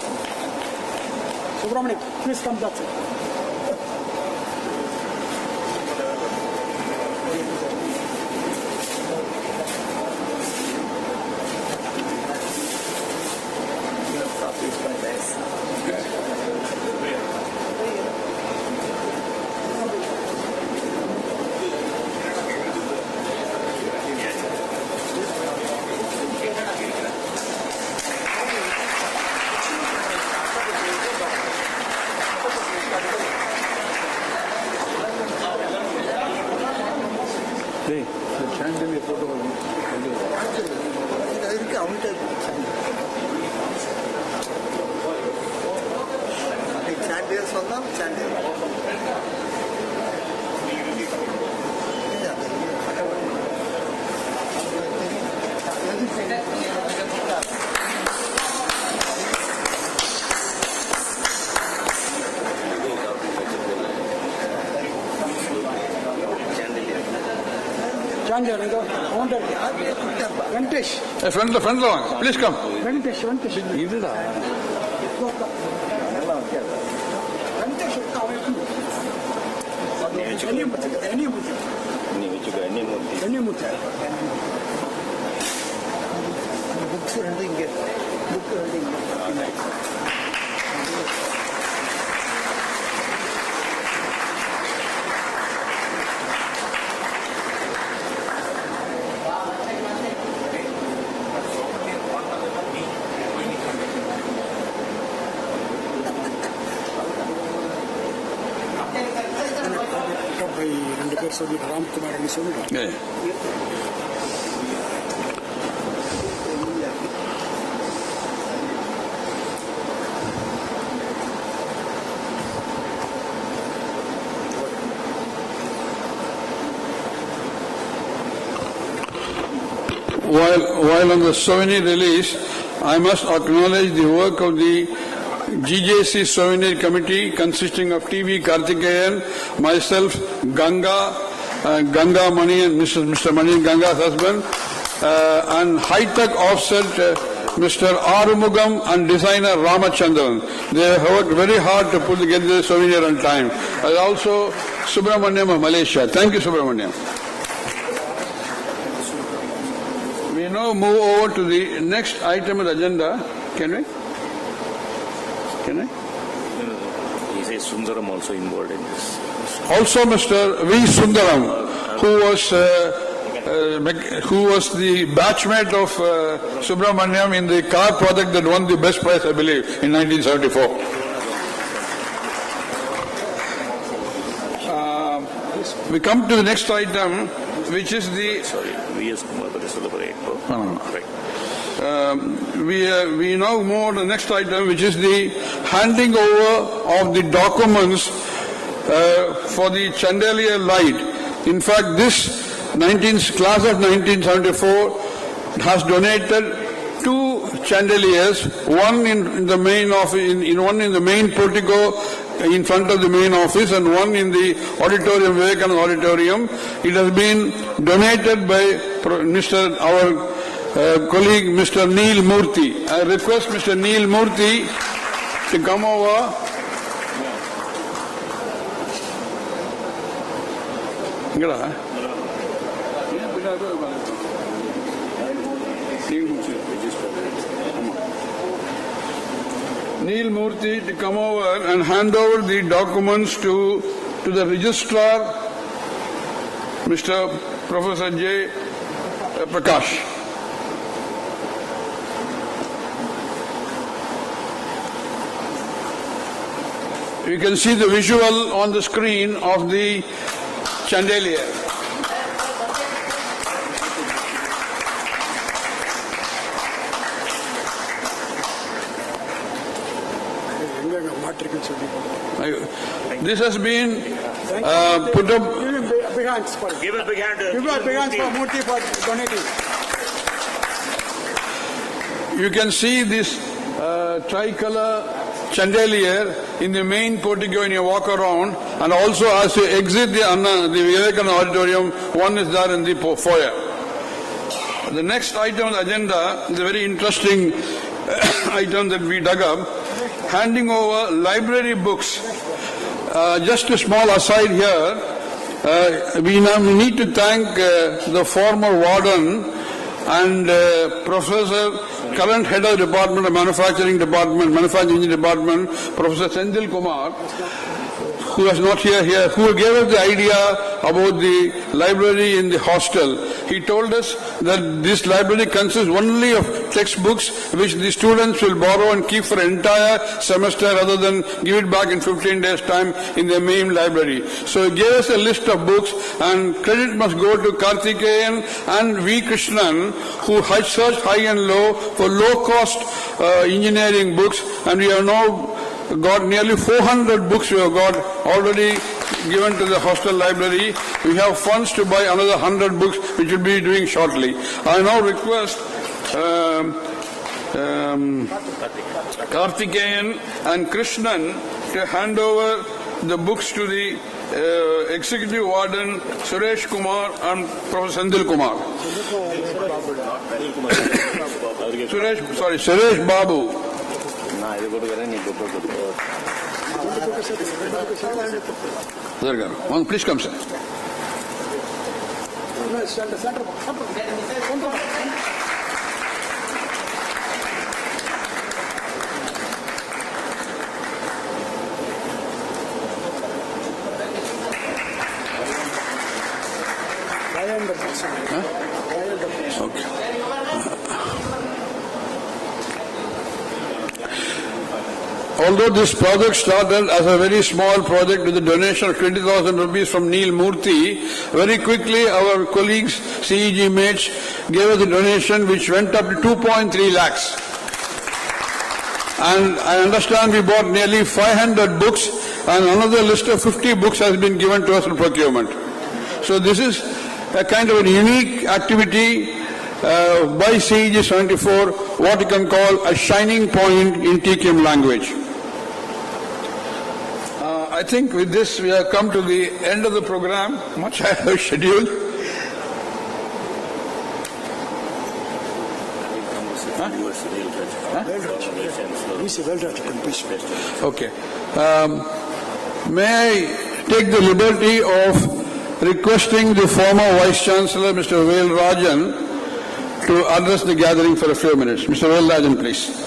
Speaker 4: Subramanyam, please come back. Venkatesh.
Speaker 1: Front one. Please come.
Speaker 4: Venkatesh.
Speaker 1: Yeah. While on the souvenir release, I must acknowledge the work of the GJC Souvenir Committee consisting of TV Karthikeyan, myself, Ganga Mani and Mr. Mani, Ganga's husband, and high-tech offset Mr. Arumugam and designer Ramachandran. They worked very hard to get the souvenir on time. And also Subramaniam of Malaysia. Thank you, Subramaniam. We now move over to the next item of the agenda. Can we?
Speaker 3: He says Sundaram also involved in this.
Speaker 1: Also Mr. V. Sundaram, who was the batchmate of Subramaniam in the car project that won the best prize, I believe, in 1974. We come to the next item, which is the...
Speaker 3: Sorry, V.S. Kumar, but it's the
Speaker 1: Right. We now move on to the next item, which is the handing over of the documents for the Chandelier light. In fact, this class of 1974 has donated 2 chandeliers, one in the main office, one in the main portico in front of the main office, and one in the auditorium, Vivekananda Auditorium. It has been donated by our colleague Mr. Neil Murthy. I request Mr. Neil Murthy to come over. Neil Murthy to come over and hand over the documents to the registrar, Mr. Professor J. Prakash. You can see the visual on the screen of the chandelier. This has been put up.
Speaker 3: Give a big hand.
Speaker 4: Give a big hand for Murthy for donating.
Speaker 1: You can see this tricolor chandelier in the main portico when you walk around, and also as you exit the Vivekananda Auditorium, one is there in the foyer. The next item on the agenda is a very interesting item that we dug up, handing over library books. Just a small aside here, we need to thank the former warden and professor, current head of department of manufacturing engineering department, Professor Sendil Kumar, who is not here, who gave us the idea about the library in the hostel. He told us that this library consists only of textbooks which the students will borrow and keep for an entire semester rather than give it back in 15 days' time in their main library. So he gave us a list of books, and credit must go to Karthikeyan and V. Krishnan, who searched high and low for low-cost engineering books, and we have now got nearly 400 books we have got already given to the hostel library. We have funds to buy another 100 books, which we'll be doing shortly. I now request Karthikeyan and Krishnan to hand over the books to the Executive Warden Suresh Kumar and Professor Sendil Kumar. Suresh Babu. Please come, sir. Okay. although this project started as a very small project with a donation of 20,000 rupees from Neil Murthy, very quickly our colleagues, CEG mates, gave us a donation which went up to 2.3 lakhs. And I understand we bought nearly 500 books, and another list of 50 books has been given to us in procurement. So this is a kind of a unique activity by CEG 74, what you can call a shining point in TQM language. I think with this we have come to the end of the program, much ahead schedule. Okay. May I take the liberty of requesting the former Vice Chancellor, Mr. Vail Rajan, to address the gathering for a few minutes. Mr. Vail Rajan, please.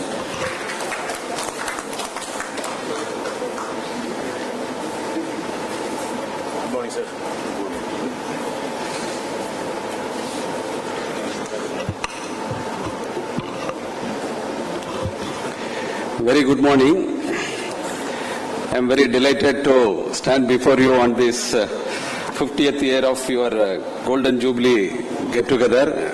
Speaker 3: Good morning, sir.
Speaker 10: Very good morning. I am very delighted to stand before you on this 50th year of your Golden Jubilee get-together.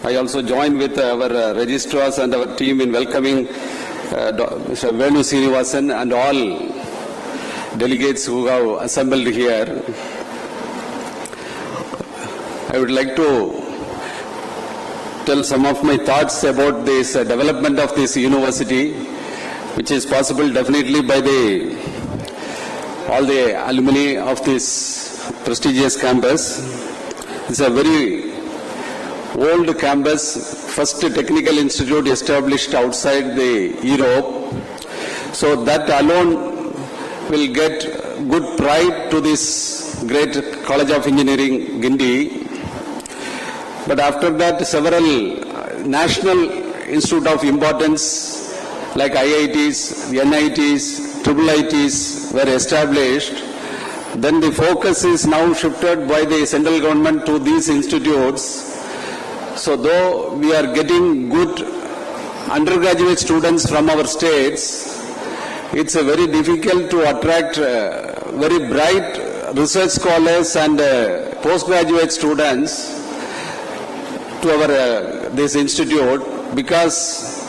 Speaker 10: I also join with our registrars and our team in welcoming Mr. Venu Srinivasan and all delegates who have assembled here. I would like to tell some of my thoughts about this development of this university, which is possible definitely by all the alumni of this prestigious campus. It's a very old campus, first technical institute established outside the Europe. So that alone will get good pride to this great College of Engineering, GUINDY. But after that, several national institute of importance like IITs, NITs, IIITs were established. Then the focus is now shifted by the central government to these institutes. So though we are getting good undergraduate students from our states, it's very difficult to attract very bright research scholars and postgraduate students to our this institute, because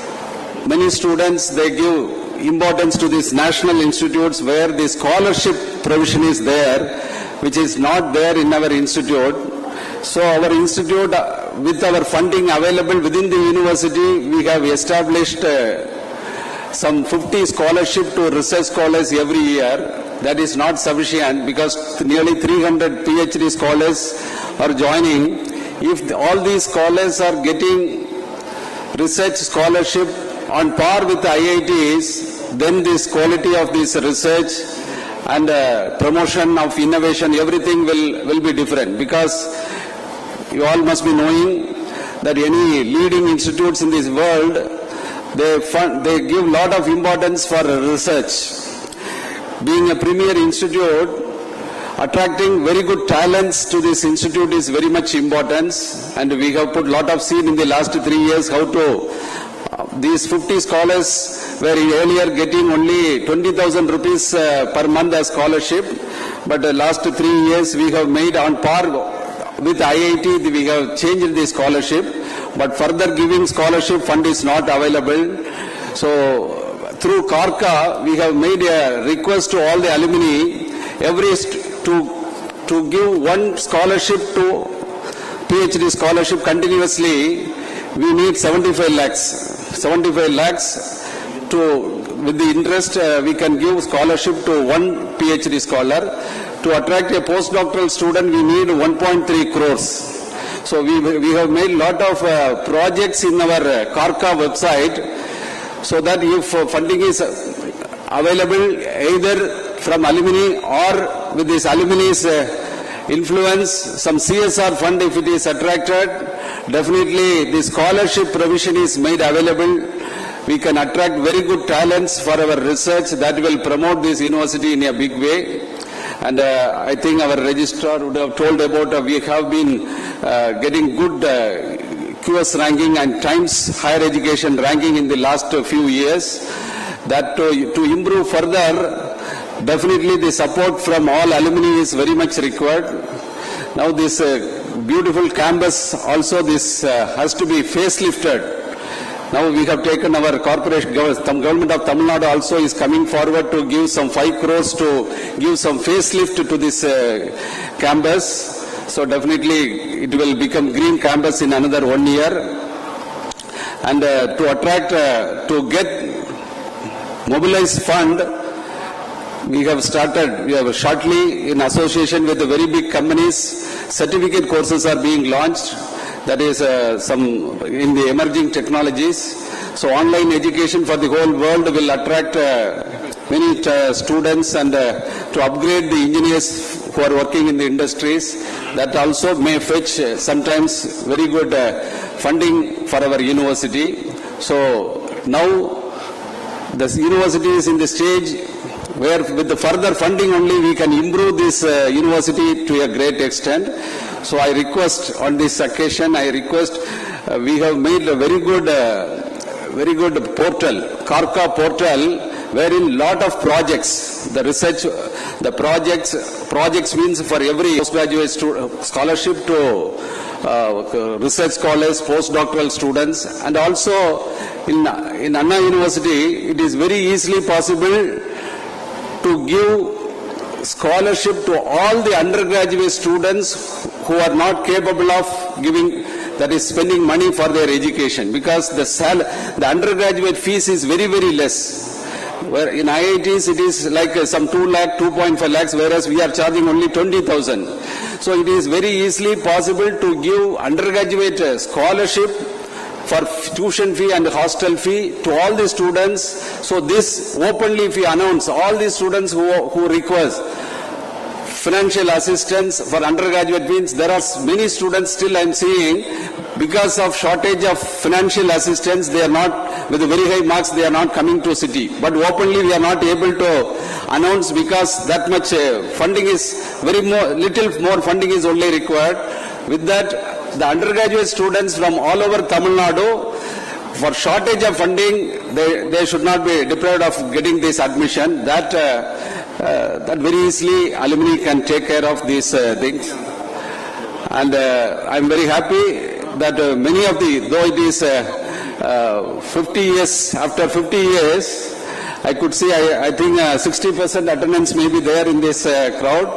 Speaker 10: many students, they give importance to these national institutes where the scholarship provision is there, which is not there in our institute. So our institute, with our funding available within the university, we have established some 50 scholarship to research scholars every year. That is not sufficient because nearly 300 PhD scholars are joining. If all these scholars are getting research scholarship on par with the IITs, then this quality of this research and promotion of innovation, everything will be different, because you all must be knowing that any leading institutes in this world, they give lot of importance for research. Being a premier institute, attracting very good talents to this institute is very much important, and we have put lot of seed in the last 3 years how to these 50 scholars were earlier getting only 20,000 rupees per month as scholarship, but the last 3 years we have made on par with IIT, we have changed the scholarship, but further giving scholarship fund is not available. So through Karka, we have made a request to all the alumni to give one scholarship to PhD scholarship continuously. We need 75 lakhs. 75 lakhs with the interest, we can give scholarship to one PhD scholar. To attract a postdoctoral student, we need 1.3 crores. So we have made lot of projects in our Karka website, so that if funding is available either from alumni or with this alumni's influence, some CSR fund if it is attracted, definitely the scholarship provision is made available. We can attract very good talents for our research that will promote this university in a big way. And I think our registrar would have told about we have been getting good QS ranking and Times Higher Education ranking in the last few years. That to improve further, definitely the support from all alumni is very much required. Now this beautiful campus also this has to be facelifted. Now we have taken our corporation, government of Tamil Nadu also is coming forward to give some 5 crores to give some facelift to this campus. So definitely it will become green campus in another 1 year. And to attract, to get mobilized fund, we have shortly in association with the very big companies, certificate courses are being launched. That is some in the emerging technologies. So online education for the whole world will attract many students and to upgrade the engineers who are working in the industries. That also may fetch sometimes very good funding for our university. So now the university is in the stage where with the further funding only we can improve this university to a great extent. So I request on this occasion, we have made a very good portal, Karka portal, wherein lot of projects, projects means for every postgraduate scholarship to research scholars, postdoctoral students, and also in Anna University, it is very easily possible to give scholarship to all the undergraduate students who are not capable of giving, that is spending money for their education, because the undergraduate fees is very, very less. Where in IITs it is like some 2 lakh, 2.5 lakhs, whereas we are charging only 20,000. So it is very easily possible to give undergraduate scholarship for tuition fee and hostel fee to all the students. So this openly if we announce, all the students who request financial assistance for undergraduate means there are many students still I am seeing because of shortage of financial assistance, they are not, with very high marks, they are not coming to city. But openly we are not able to announce because that much funding is little more funding is only required. With that, the undergraduate students from all over Tamil Nadu, for shortage of funding, they should not be deprived of getting this admission. That very easily alumni can take care of these things. And I am very happy that many of though it is 50 years, after 50 years, I could see, I think 60% attendance may be there in this crowd.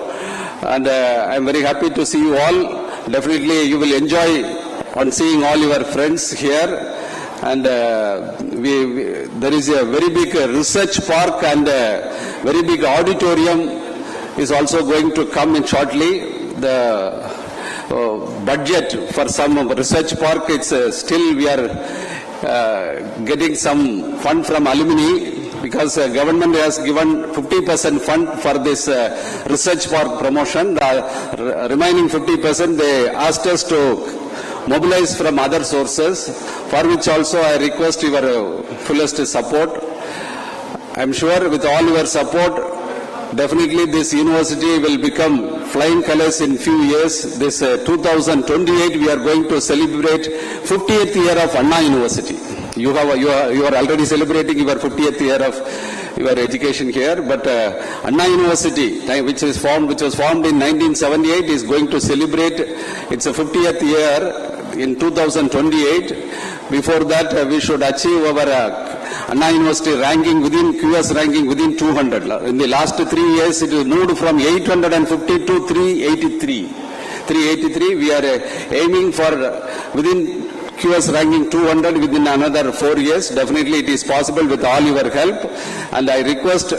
Speaker 10: And I am very happy to see you all. Definitely you will enjoy on seeing all your friends here. And there is a very big research park and very big auditorium is also going to come in shortly. The budget for some research park, it's still we are getting some fund from alumni because government has given 50% fund for this research park promotion. The remaining 50% they asked us to mobilize from other sources, for which also I request your fullest support. I am sure with all your support, definitely this university will become flying colors in few years. This 2028 we are going to celebrate 50th year of Anna University. You are already celebrating your 50th year of your education here, but Anna University, which was formed in 1978, is going to celebrate its 50th year in 2028. Before that, we should achieve our Anna University ranking within QS ranking within 200. In the last 3 years, it has moved from 850 to 383. 383. We are aiming for within QS ranking 200 within another 4 years. Definitely, it is possible with all your help. And I request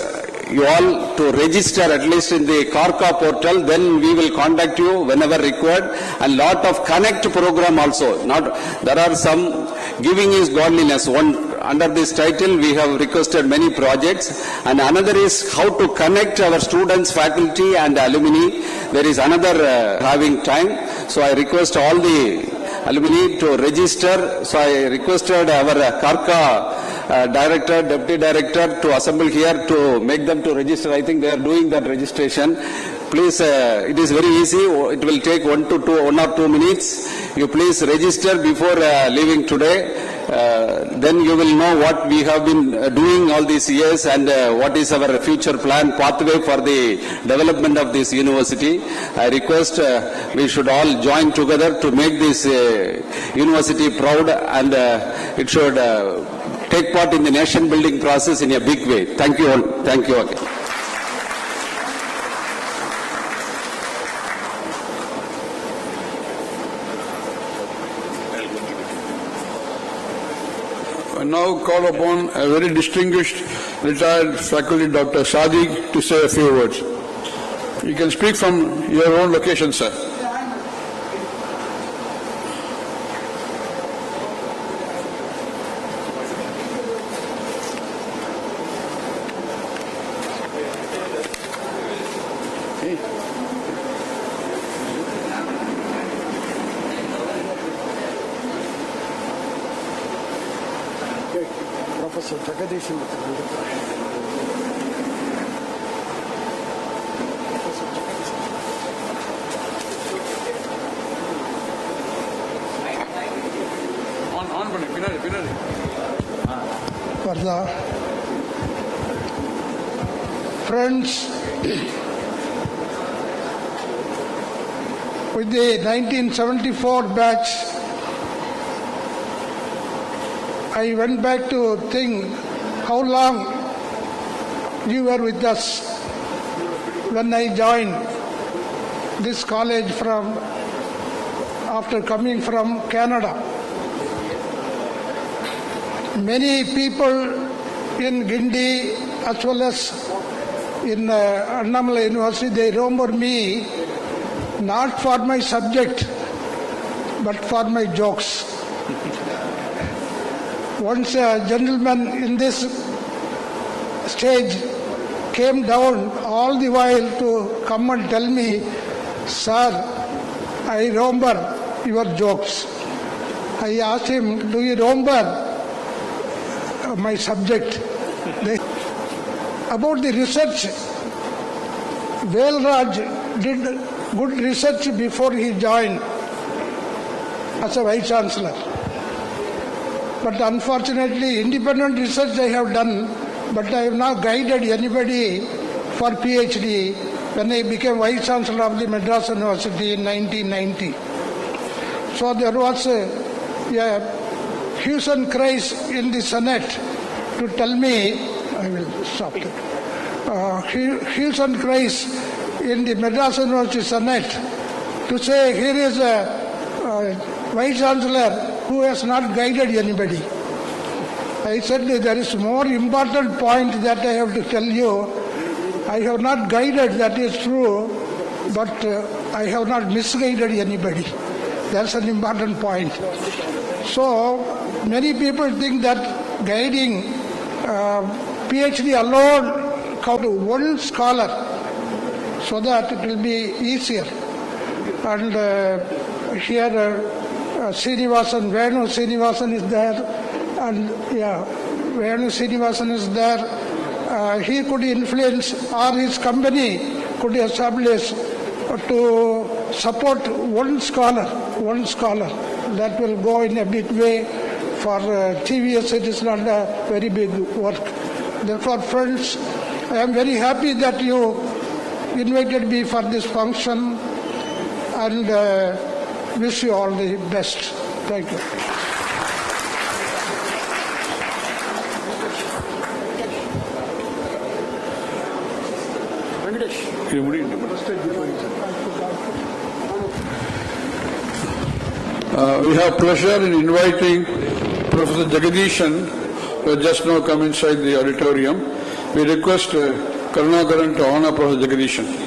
Speaker 10: you all to register at least in the Karka portal, then we will contact you whenever required. And lot of connect program also. There are some giving is godliness. Under this title we have requested many projects, and another is how to connect our students, faculty and alumni. There is another having time. So I request all the alumni to register. So I requested our Karka director, deputy director to assemble here to make them to register. I think they are doing that registration. please, it is very easy. It will take 1 or 2 minutes. You please register before leaving today. Then you will know what we have been doing all these years and what is our future plan, pathway for the development of this university. I request we should all join together to make this university proud, and it should take part in the nation building process in a big way. Thank you all. Thank you again.
Speaker 1: I now call upon a very distinguished retired faculty, Dr. Sadiq, to say a few words. You can speak from your own location, sir.
Speaker 4: Professor Jagadish. For the friends with the 1974 batch, I went back to think how long you were with us when I joined this college after coming from Canada. Many people in GUINDY as well as in Annamalai University, they remember me not for my subject but for my jokes. Once a gentleman in this stage came down all the while to come and tell me, "Sir, I remember your jokes." I asked him, "Do you remember my subject?" About the research, Velraj did good research before he joined as a Vice Chancellor. But unfortunately, independent research I have done, but I have not guided anybody for PhD when I became Vice Chancellor of the Madras University in 1990. So there was a hue and cries in the Senate to tell me, I will stop it, hue and cries in the Madras University Senate to say here is a Vice Chancellor who has not guided anybody. I said there is more important point that I have to tell you. I have not guided, that is true, but I have not misguided anybody. That's an important point. So many people think that guiding PhD alone come to one scholar so that it will be easier. And here Venu Srinivasan is there, and Venu Srinivasan is there. He could influence, or his company could establish to support one scholar. That will go in a big way. For TVS, it is not a very big work. Therefore, friends, I am very happy that you invited me for this function, and wish you all the best. Thank you.
Speaker 1: We have pleasure in inviting Professor Jagadishan, who has just now come inside the auditorium. We request Karunakaran to honor Professor Jagadishan.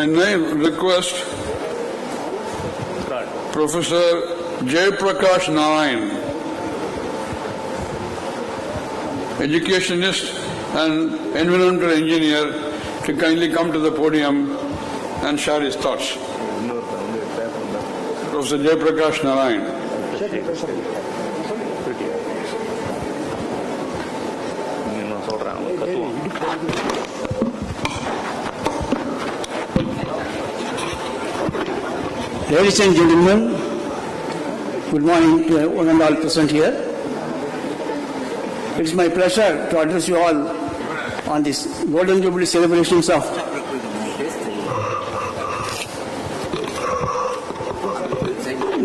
Speaker 1: I now request Professor Jayaprakash Narayan, educationist and environmental engineer, to kindly come to the podium and share his thoughts. Professor Jayaprakash Narayan.
Speaker 11: Ladies and gentlemen, good morning to one and all present here. It is my pleasure to address you all on this Golden Jubilee celebrations of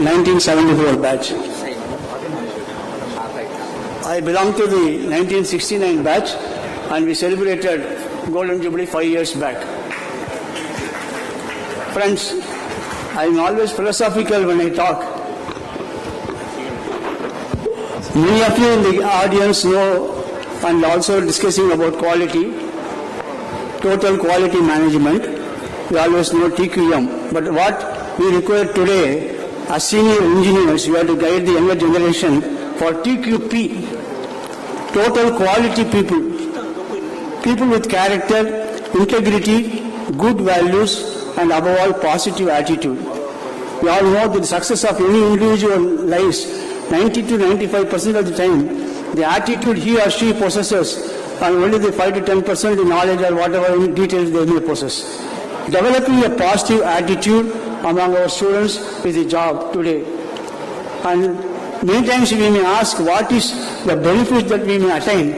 Speaker 11: 1974 batch. I belong to the 1969 batch and we celebrated Golden Jubilee 5 years back. Friends, I am always philosophical when I talk. Many of you in the audience know and also discussing about quality, total quality management. We always know TQM. But what we require today as senior engineers, we have to guide the younger generation for TQP, total quality people. People with character, integrity, good values, and above all positive attitude. We all know that the success of any individual lies 90 to 95% of the time, the attitude he or she possesses, and only the 5 to 10% the knowledge or whatever details they may possess. Developing a positive attitude among our students is the job today. And many times we may ask what is the benefit that we may attain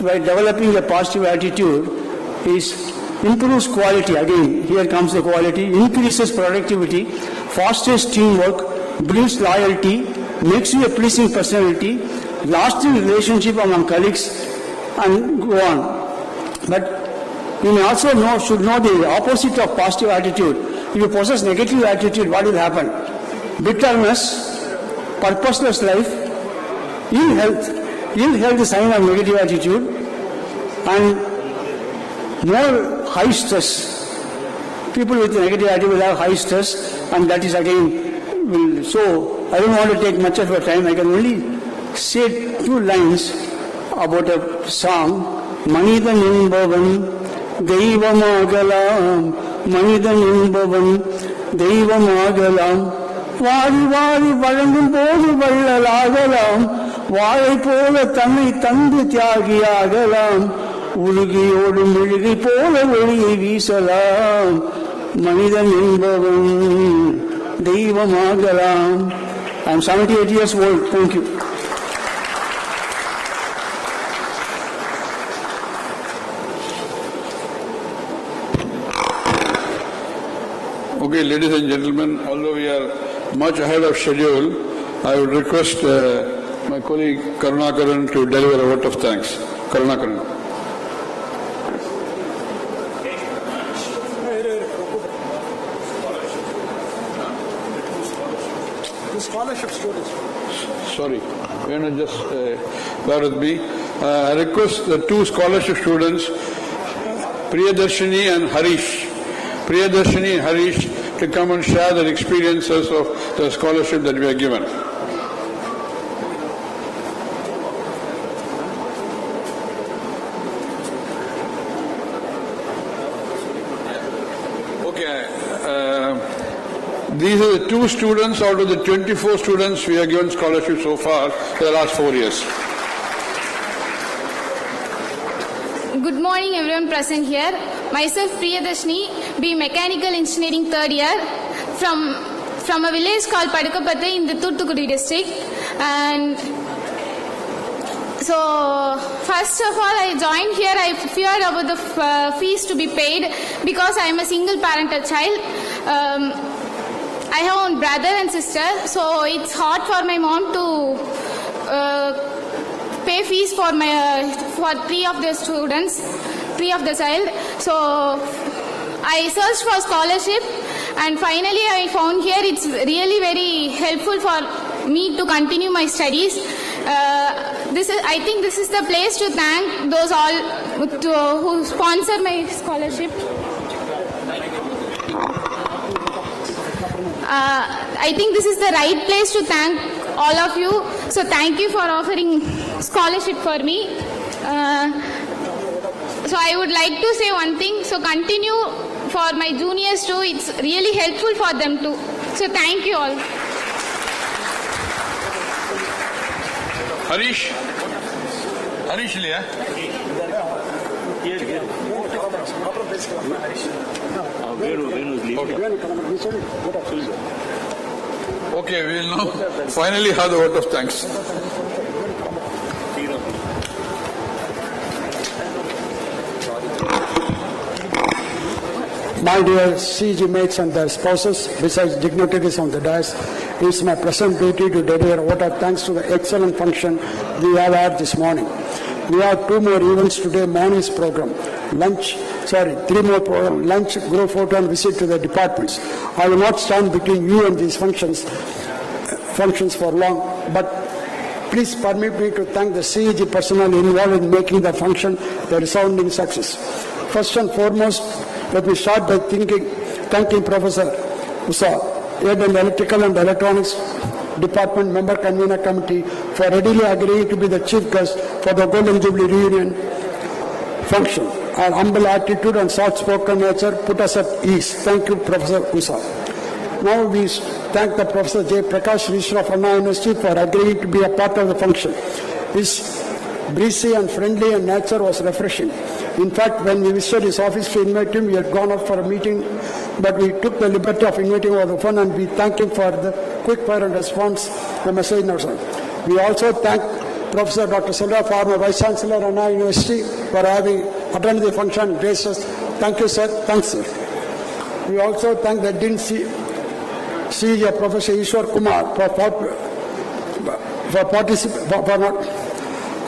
Speaker 11: by developing a positive attitude is improves quality. Again, here comes the quality, increases productivity, fosters teamwork, builds loyalty, makes you a pleasing personality, lasting relationship among colleagues, and go on. But you may also should know the opposite of positive attitude. If you possess negative attitude, what will happen? Bitterness, purposeless life, ill health. Ill health is a sign of negative attitude, and more high stress. People with negative attitude will have high stress, and that is again will. So I don't want to take much of your time. I can only say 2 lines about a song. Manidan Imbavan Deivamagalam, Manidan Imbavan Deivamagalam, Vari Vari Valangum Bodu Vallalagalam, Vari Pola Tanai Tandu Tyagiyagalam, Urugiyodu Miligi Pola Uri Visalam, Manidan Imbavan Deivamagalam. I am 78 years old. Thank you.
Speaker 1: Okay, ladies and gentlemen, although we are much ahead of schedule, I would request my colleague Karunakaran to deliver a vote of thanks. Karunakaran.
Speaker 4: Scholarship students.
Speaker 1: Sorry, you know, just bear with me. I request the 2 scholarship students, Priyadarshini and Harish, to come and share their experiences of the scholarship that we are given. Okay. These are the 2 students out of the 24 students we have given scholarship so far for the last 4 years.
Speaker 12: Good morning everyone present here. Myself Priyadarshini, B Mechanical Engineering 3rd year from a village called Padukapattai in the Thoothukudi district. And so first of all I joined here, I feared about the fees to be paid because I am a single parental child. I have one brother and sister, so it's hard for my mom to pay fees for 3 of the students, 3 of the child. So I searched for scholarship and finally I found here it's really very helpful for me to continue my studies. I think this is the place to thank those all who sponsor my scholarship. I think this is the right place to thank all of you. So thank you for offering scholarship for me. So I would like to say one thing. So continue for my juniors too. It's really helpful for them too. So thank you all.
Speaker 1: Harish? Harish Liya? Okay, we will now finally have the vote of thanks.
Speaker 11: My dear CG mates and their spouses, besides dignitaries on the dais, it is my present duty to deliver a vote of thanks to the excellent function we have had this morning. We have two more events today, morning's program. Three more programs, lunch, group photo and visit to the departments. I will not stand between you and these functions for long, but please permit me to thank the CEG personnel involved in making the function a resounding success. First and foremost, let me start by thanking Professor Usa, head of the Electrical and Electronics Department Member Convener Committee, for readily agreeing to be the chief guest for the Golden Jubilee Reunion function. Our humble attitude and soft-spoken nature put us at ease. Thank you, Professor Usa. Now we thank the Professor J. Prakash, Registrar of Anna University, for agreeing to be a part of the function. His breezy and friendly and nature was refreshing. In fact, when we visited his office to invite him, we had gone out for a meeting, but we took the liberty of inviting over the phone, and we thank him for the quick fire and response the message in our side. We also thank Professor Dr. Selva, former Vice Chancellor Anna University, for having attended the function and graced us. Thank you, sir. Thanks, sir. We also thank the Dean CEG, Professor Ishwar Kumar,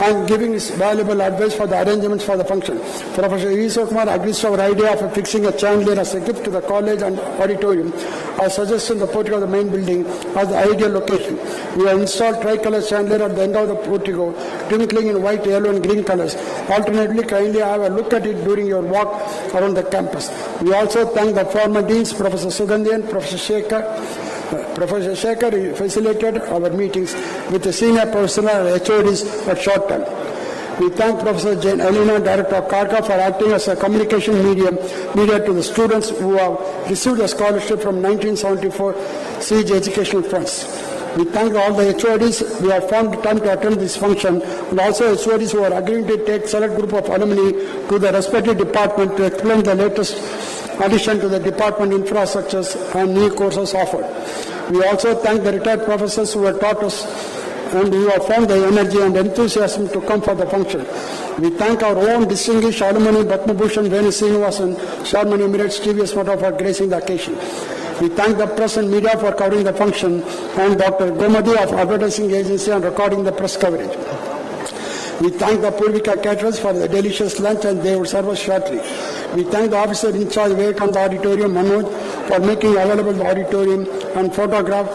Speaker 11: and giving his valuable advice for the arrangements for the function. Professor Ishwar Kumar agrees to our idea of fixing a chandelier as a gift to the college and auditorium, as suggested in the portico of the main building as the ideal location. We have installed tricolor chandelier at the end of the portico, twinkling in white, yellow and green colors. Alternately, kindly have a look at it during your walk around the campus. We also thank the former deans, Professor Sugandhi and Professor Shekhar. Professor Shekhar facilitated our meetings with the senior personnel and HODs at short time. We thank Professor Jane Elena, Director of Karka, for acting as a communication media to the students who have received a scholarship from 1974 CEG Educational Funds. We thank all the HODs who have found time to attend this function, and also HODs who are agreeing to take select group of alumni to the respective department to explain the latest addition to the department infrastructures and new courses offered. We also thank the retired professors who have taught us and who have found the energy and enthusiasm to come for the function. We thank our own distinguished alumni, Padma Bhushan, Venu Srinivasan, Sharman Emirates, TVS Motor for gracing the occasion. We thank the press and media for covering the function, and Dr. Gomadi of Advertising Agency and recording the press coverage. We thank the Purvika caterers for the delicious lunch, and they will serve us shortly. We thank the officer in charge of the auditorium, Manoj, for making available the auditorium, and photographer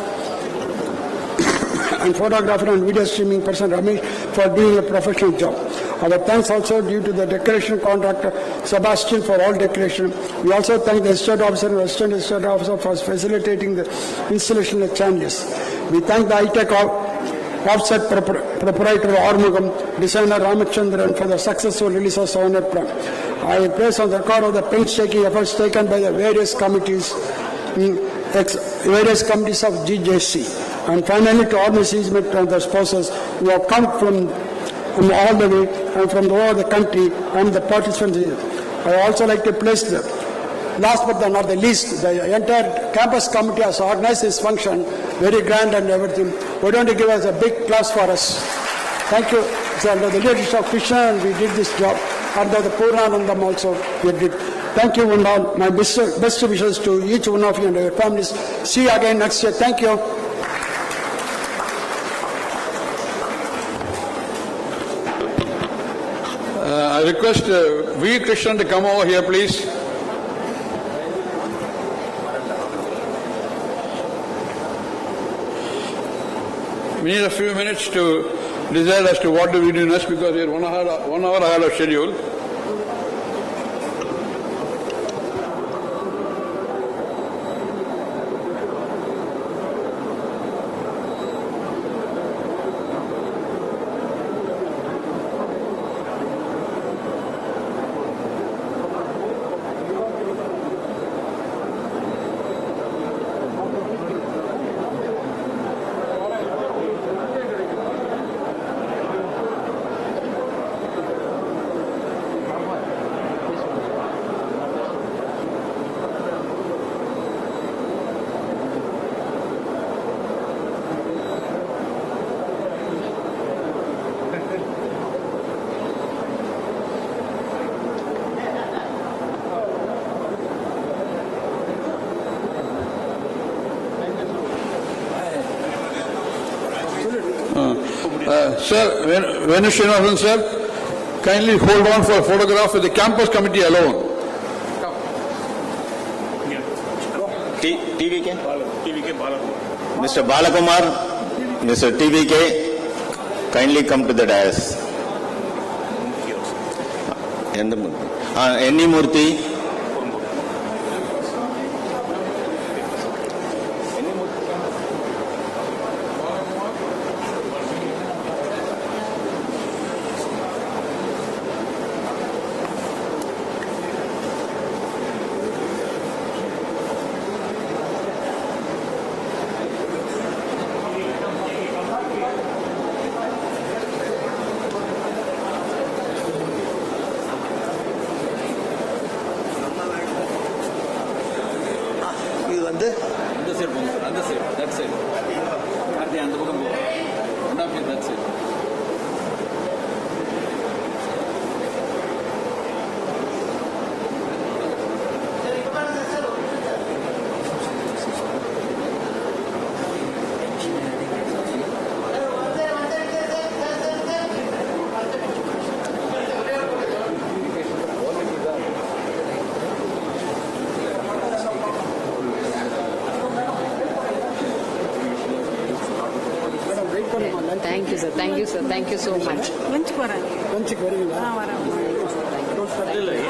Speaker 11: and video streaming person Ramesh for doing a professional job. Our thanks also due to the decoration contractor Sebastian for all decoration. We also thank the estate officer and assistant estate officer for facilitating the installation of chandeliers. We thank the high-tech offset proprietor Armugam, designer Ramachandran for the successful release of Sonar plan. I place on the record of the painstaking efforts taken by the various committees of GJC. And finally, to all the seasmen and their spouses who have come from all the way and from all over the country and the participants. I also like to place the last but not the least, the entire campus committee has organized this function, very grand and everything. Why don't you give us a big class for us? Thank you. It's under the leadership of Krishna, and we did this job. Under the Purnanandam also, we did. Thank you and all. My best wishes to each one of you and your families. See you again next year. Thank you.
Speaker 1: I request V. Krishnan to come over here, please. We need a few minutes to decide as to what do we do next, because we are 1 hour ahead of schedule. Sir, Venu Srinivasan sir, kindly hold on for a photograph with the campus committee alone.
Speaker 13: TVK? Mr. Balakumar, Mr. TVK, kindly come to the dais. Any Murthy?
Speaker 7: Thank you, sir. Thank you, sir. Thank you so much.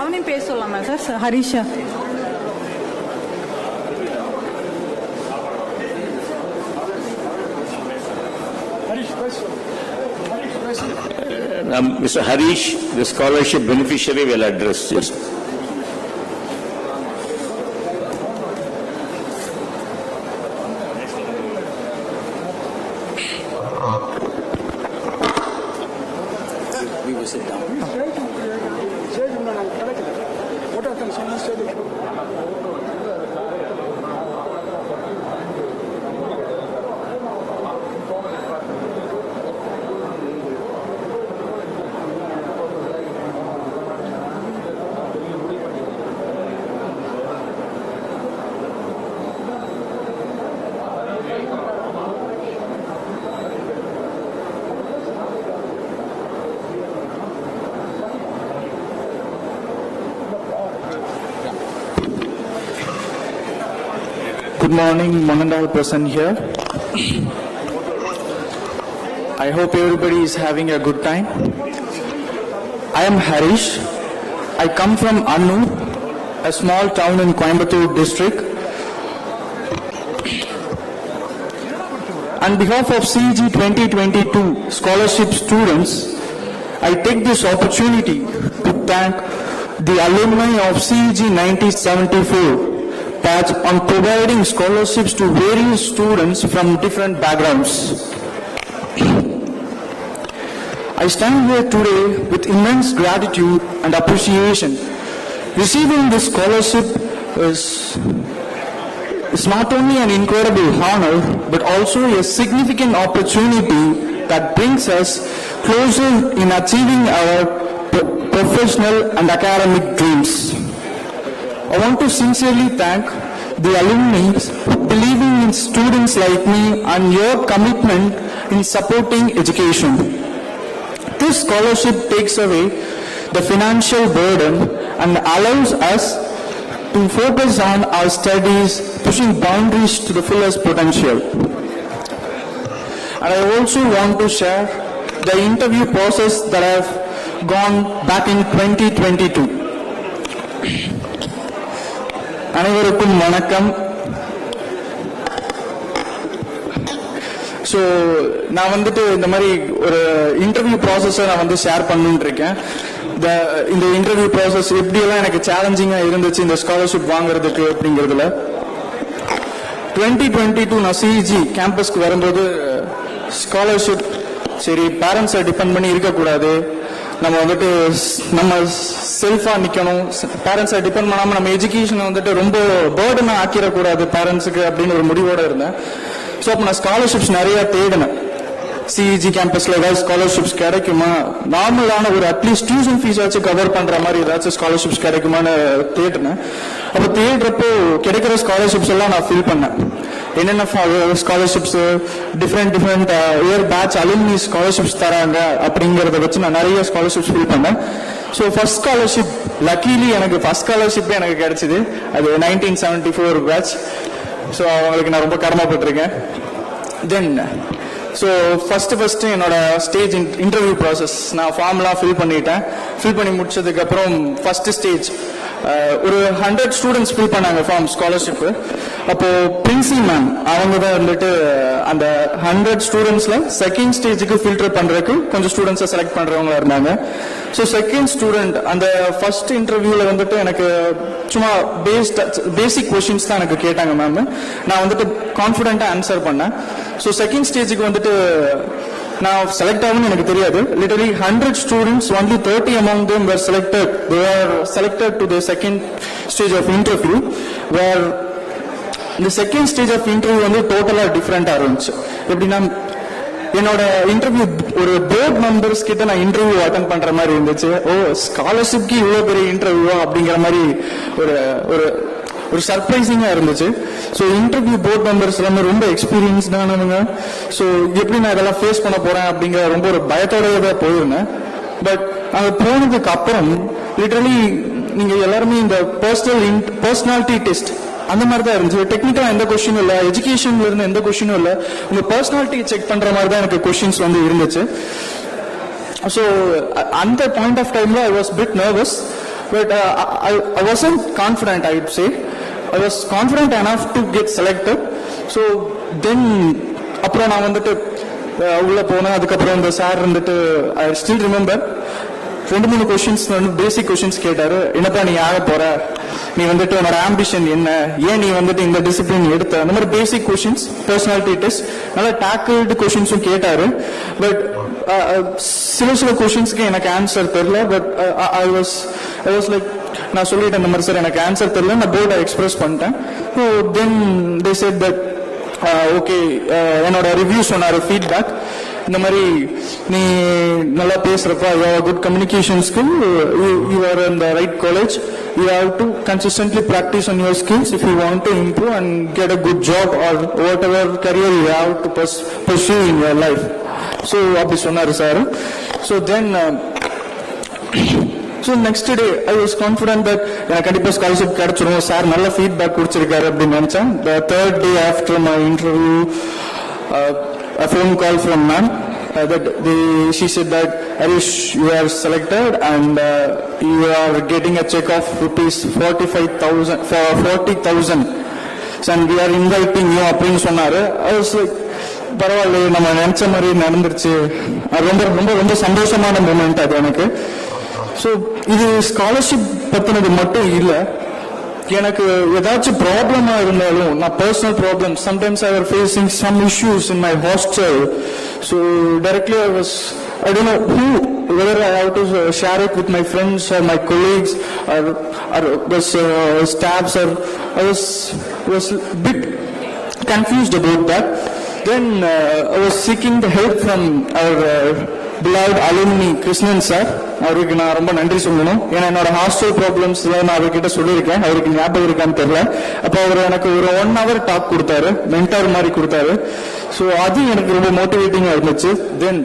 Speaker 8: அவனையும் பேச சொல்லலாமா sir? Harisha.
Speaker 3: Mr. Harish, the scholarship beneficiary will address this.
Speaker 9: Good morning, one and all present here. I hope everybody is having a good time. I am Harish. I come from Annu, a small town in Coimbatore district. On behalf of CEG 2022 scholarship students, I take this opportunity to thank the alumni of CEG 1974 batch on providing scholarships to various students from different backgrounds. I stand here today with immense gratitude and appreciation. Receiving this scholarship is not only an incredible honor, but also a significant opportunity that brings us closer in achieving our professional and academic dreams. I want to sincerely thank the alumni believing in students like me and your commitment in supporting education. This scholarship takes away the financial burden and allows us to focus on our studies, pushing boundaries to the fullest potential. And I also want to share the interview process that I have gone back in 2022. அனைவருக்கும் வணக்கம். So நான் வந்துட்டு இந்த மாதிரி ஒரு interview ப்ராசஸை நான் share பண்ணிட்டு இருக்கேன். இந்த இன்டர்வியூ ப்ராசஸ் எப்படியெல்லாம் எனக்கு சேலஞ்சிங்காக இருந்துச்சு இந்த ஸ்காலர்ஷிப் வாங்குறதுக்கு அப்படிங்கிறதுல. 2022 நான் சிஇஜி கேம்பஸ்க்கு வரும்போது ஸ்காலர்ஷிப் சரி பேரண்ட்ஸை டிபெண்ட் பண்ணி இருக்கக்கூடாது, நம்ம செல்ஃபா நிக்கணும், பேரண்ட்ஸை டிபெண்ட் பண்ணாம நம்ம எஜுகேஷனை ரொம்ப பேர்டனா ஆக்கிடக்கூடாது பேரண்ட்ஸுக்கு அப்படின்னு ஒரு முடிவோட இருந்தேன். ஸோ அப்போ நான் ஸ்காலர்ஷிப்ஸ் நிறைய தேடினேன். சிஇஜி கேம்பஸ்ல ஏதாவது ஸ்காலர்ஷிப்ஸ் கிடைக்குமா, நார்மலான ஒரு அட்லீஸ்ட் டியூஷன் ஃபீஸ் வச்சு கவர் பண்ற மாதிரி ஏதாச்சும் ஸ்காலர்ஷிப்ஸ் கிடைக்குமான்னு தேடினேன். அப்போ தேடுறப்போ கிடைக்கிற ஸ்காலர்ஷிப்ஸ் எல்லாம் நான் ஃபில் பண்ணேன். என்னென்ன scholarships different year batch alumni scholarships தராங்க அப்படிங்கிறத வச்சு நான் நிறைய ஸ்காலர்ஷிப்ஸ் ஃபில் பண்ணேன். ஸோ ஃபர்ஸ்ட் ஸ்காலர்ஷிப் லக்கீலி எனக்கு ஃபர்ஸ்ட் ஸ்காலர்ஷிப்பே எனக்கு கிடைச்சிது. அது 1974 பேட்ச். ஸோ அவங்களுக்கு நான் ரொம்ப கடமைப்பட்டிருக்கேன். தென் ஸோ ஃபர்ஸ்ட் என்னோட ஸ்டேஜ் இன்டர்வியூ ப்ராசஸ் நான் ஃபார்ம்லாம் ஃபில் பண்ணி முடிச்சதுக்கப்புறம் ஃபர்ஸ்ட் ஸ்டேஜ் ஒரு 100 ஸ்டூடெண்ட்ஸ் ஃபில் பண்ணாங்க ஃபார்ம் ஸ்காலர்ஷிப். அப்போ பிரின்சி மேம் அவங்க தான் வந்துட்டு அந்த 100 ஸ்டூடெண்ட்ஸ்ல செகண்ட் ஸ்டேஜுக்கு ஃபில்டர் பண்றதுக்கு கொஞ்சம் ஸ்டூடெண்ட்ஸை செலக்ட் பண்றவங்களா இருந்தாங்க. ஸோ செகண்ட் ஸ்டூடெண்ட் அந்த ஃபர்ஸ்ட் இன்டர்வியூல வந்துட்டு எனக்கு சும்மா பேசிக் கொஸ்டின்ஸ் தான் எனக்கு கேட்டாங்க மேம். நான் வந்துட்டு கான்ஃபிடென்ட்டா ஆன்சர் பண்ணேன். ஸோ செகண்ட் ஸ்டேஜுக்கு வந்துட்டு நான் செலக்ட் ஆகும்னு எனக்கு தெரியாது. Literally 100 students only 30 among them were selected. They were selected to the second stage of interview, where the second stage of interview வந்து டோட்டலா டிஃபரெண்டா இருந்துச்சு. எப்படின்னா என்னோட இன்டர்வியூ ஒரு போர்ட் மெம்பர்ஸ் கிட்ட நான் இன்டர்வியூ அட்டென்ட் பண்ற மாதிரி இருந்துச்சு. ஸ்காலர்ஷிப்க்கு இவ்வளவு பெரிய இன்டர்வியூவா அப்படிங்கிற மாதிரி ஒரு சர்ப்ரைசிங்கா இருந்துச்சு. ஸோ இன்டர்வியூ போர்ட் மெம்பர்ஸ் எல்லாமே ரொம்ப எக்ஸ்பீரியன்ஸ்டானவங்க. ஸோ எப்படி நான் இதெல்லாம் ஃபேஸ் பண்ண போறேன் அப்படிங்கிற ரொம்ப ஒரு பயத்தோடய தான் போயிருந்தேன். பட் அங்க போனதுக்கு அப்புறம் லிட்டரலி நீங்க எல்லாருமே இந்த பர்சனாலிட்டி டெஸ்ட் அந்த மாதிரி தான் இருந்துச்சு. டெக்னிக்கலா எந்த கொஸ்டினும் இல்லை, எஜுகேஷன்ல இருந்து எந்த கொஸ்டினும் இல்லை. உங்க பர்சனாலிட்டி செக் பண்ற மாதிரி தான் எனக்கு கொஸ்டின்ஸ் வந்து இருந்துச்சு. ஸோ அந்த பாயிண்ட் ஆஃப் டைம்ல I was bit nervous. But I wasn't confident, I would say. I was confident enough to get selected. So then அப்புறம் நான் வந்துட்டு உள்ள போனேன். அதுக்கப்புறம் இந்த சார் வந்துட்டு I still remember 2-3 questions basic questions கேட்டாரு. என்னப்பா நீ ஆக போற, நீ வந்துட்டு உன்னோட ஆம்பிஷன் என்ன, ஏன் நீ வந்துட்டு இந்த டிசிப்ளின் எடுத்த, அந்த மாதிரி பேசிக் கொஸ்டின்ஸ், பர்சனாலிட்டி டெஸ்ட், நல்லா டேக்கிள்டு கொஸ்டின்ஸும் கேட்டாரு. பட் சில கொஸ்டின்ஸ்க்கு எனக்கு ஆன்சர் தெரியல. பட் ஐ வாஸ் லைக் நான் சொல்லிட்டேன் இந்த மாதிரி சார் எனக்கு ஆன்சர் தெரியல, நான் போர்டை எக்ஸ்பிரஸ் பண்ணிட்டேன். So then they said that okay என்னோட ரிவ்யூ சொன்னாரு, ஃபீட்பேக் இந்த மாதிரி நீ நல்லா பேசுறப்பா, good communication skill, you are in the right college, you have to consistently practice on your skills if you want to improve and get a good job or whatever career you have to pursue in your life. So அப்படி சொன்னாரு sir. So then so next day I was confident that எனக்கு கண்டிப்பா scholarship கிடைச்சிரும், sir நல்ல feedback கொடுத்திருக்காரு அப்படின்னு நினைச்சேன். The third day after my interview a phone call from ma'am that she said that Harish, you are selected and you are getting a check of rupees 40,000 and we are inviting you அப்படின்னு சொன்னாரு. I was like பரவாயில்ல, நம்ம நினைச்ச மாதிரி நடந்துருச்சு. ரொம்ப ரொம்ப ரொம்ப சந்தோஷமான மூமெண்ட் அது எனக்கு. ஸோ இது ஸ்காலர்ஷிப் பத்தினது மட்டும் இல்லை, எனக்கு ஏதாச்சும் ப்ராப்ளமா இருந்தாலும் நான் personal problem, sometimes I are facing some issues in my hostel. So directly I don't know whether I have to share it with my friends or my colleagues or the staffs, or I was a bit confused about that. Then I was seeking the help from our beloved alumni Krishnan sir. அவருக்கு நான் ரொம்ப நன்றி சொல்லணும். ஏன்னா என்னோட hostel problems நான் அவர்கிட்ட சொல்லியிருக்கேன், அவருக்கு ஞாபகம் இருக்கான்னு தெரியல. அப்போ அவர் எனக்கு ஒரு 1 hour டாக் கொடுத்தாரு, மென்டார் மாதிரி கொடுத்தாரு. ஸோ அது எனக்கு ரொம்ப மோட்டிவேட்டிங்கா இருந்துச்சு. தென்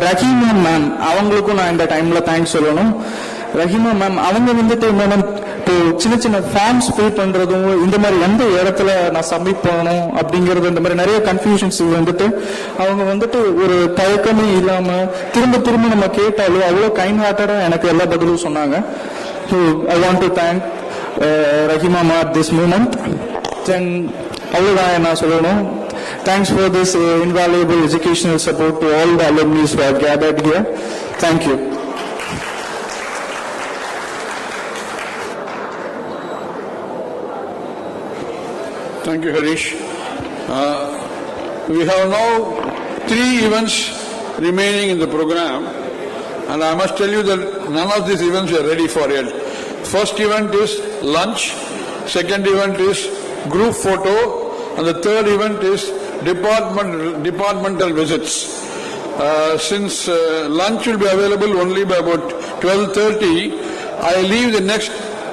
Speaker 9: ரஹீமா மேம், அவங்களுக்கும் நான் இந்த டைம்ல தேங்க்ஸ் சொல்லணும். ரஹீமா மேம் அவங்க வந்துட்டு மேடம் இப்போ சின்ன சின்ன ஃபார்ம்ஸ் ஃபில் பண்றதும், இந்த மாதிரி எந்த இடத்துல நான் சப்மிட் பண்ணணும் அப்படிங்கறது, இந்த மாதிரி நிறைய கன்ஃபியூஷன்ஸ் வந்துட்டு அவங்க வந்துட்டு ஒரு தயக்கமே இல்லாம திரும்ப நம்ம கேட்டாலும் அவ்வளோ கைண்ட் ஹார்ட்டடா எனக்கு எல்லா பதிலும் சொன்னாங்க. So I want to thank Rahima ma'am at this moment. Then அவ்வளோதான் நான் சொல்லணும். Thanks for this invaluable educational support to all the alumni who have gathered here. Thank you.
Speaker 1: Thank you, Harish. We have now 3 events remaining in the program, and I must tell you that none of these events are ready for yet. First event is lunch, second event is group photo, and the third event is departmental visits. Since lunch will be available only by about 12:30, I leave the next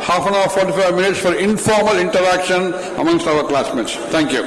Speaker 1: half an hour, 45 minutes for informal interaction amongst our classmates. Thank you.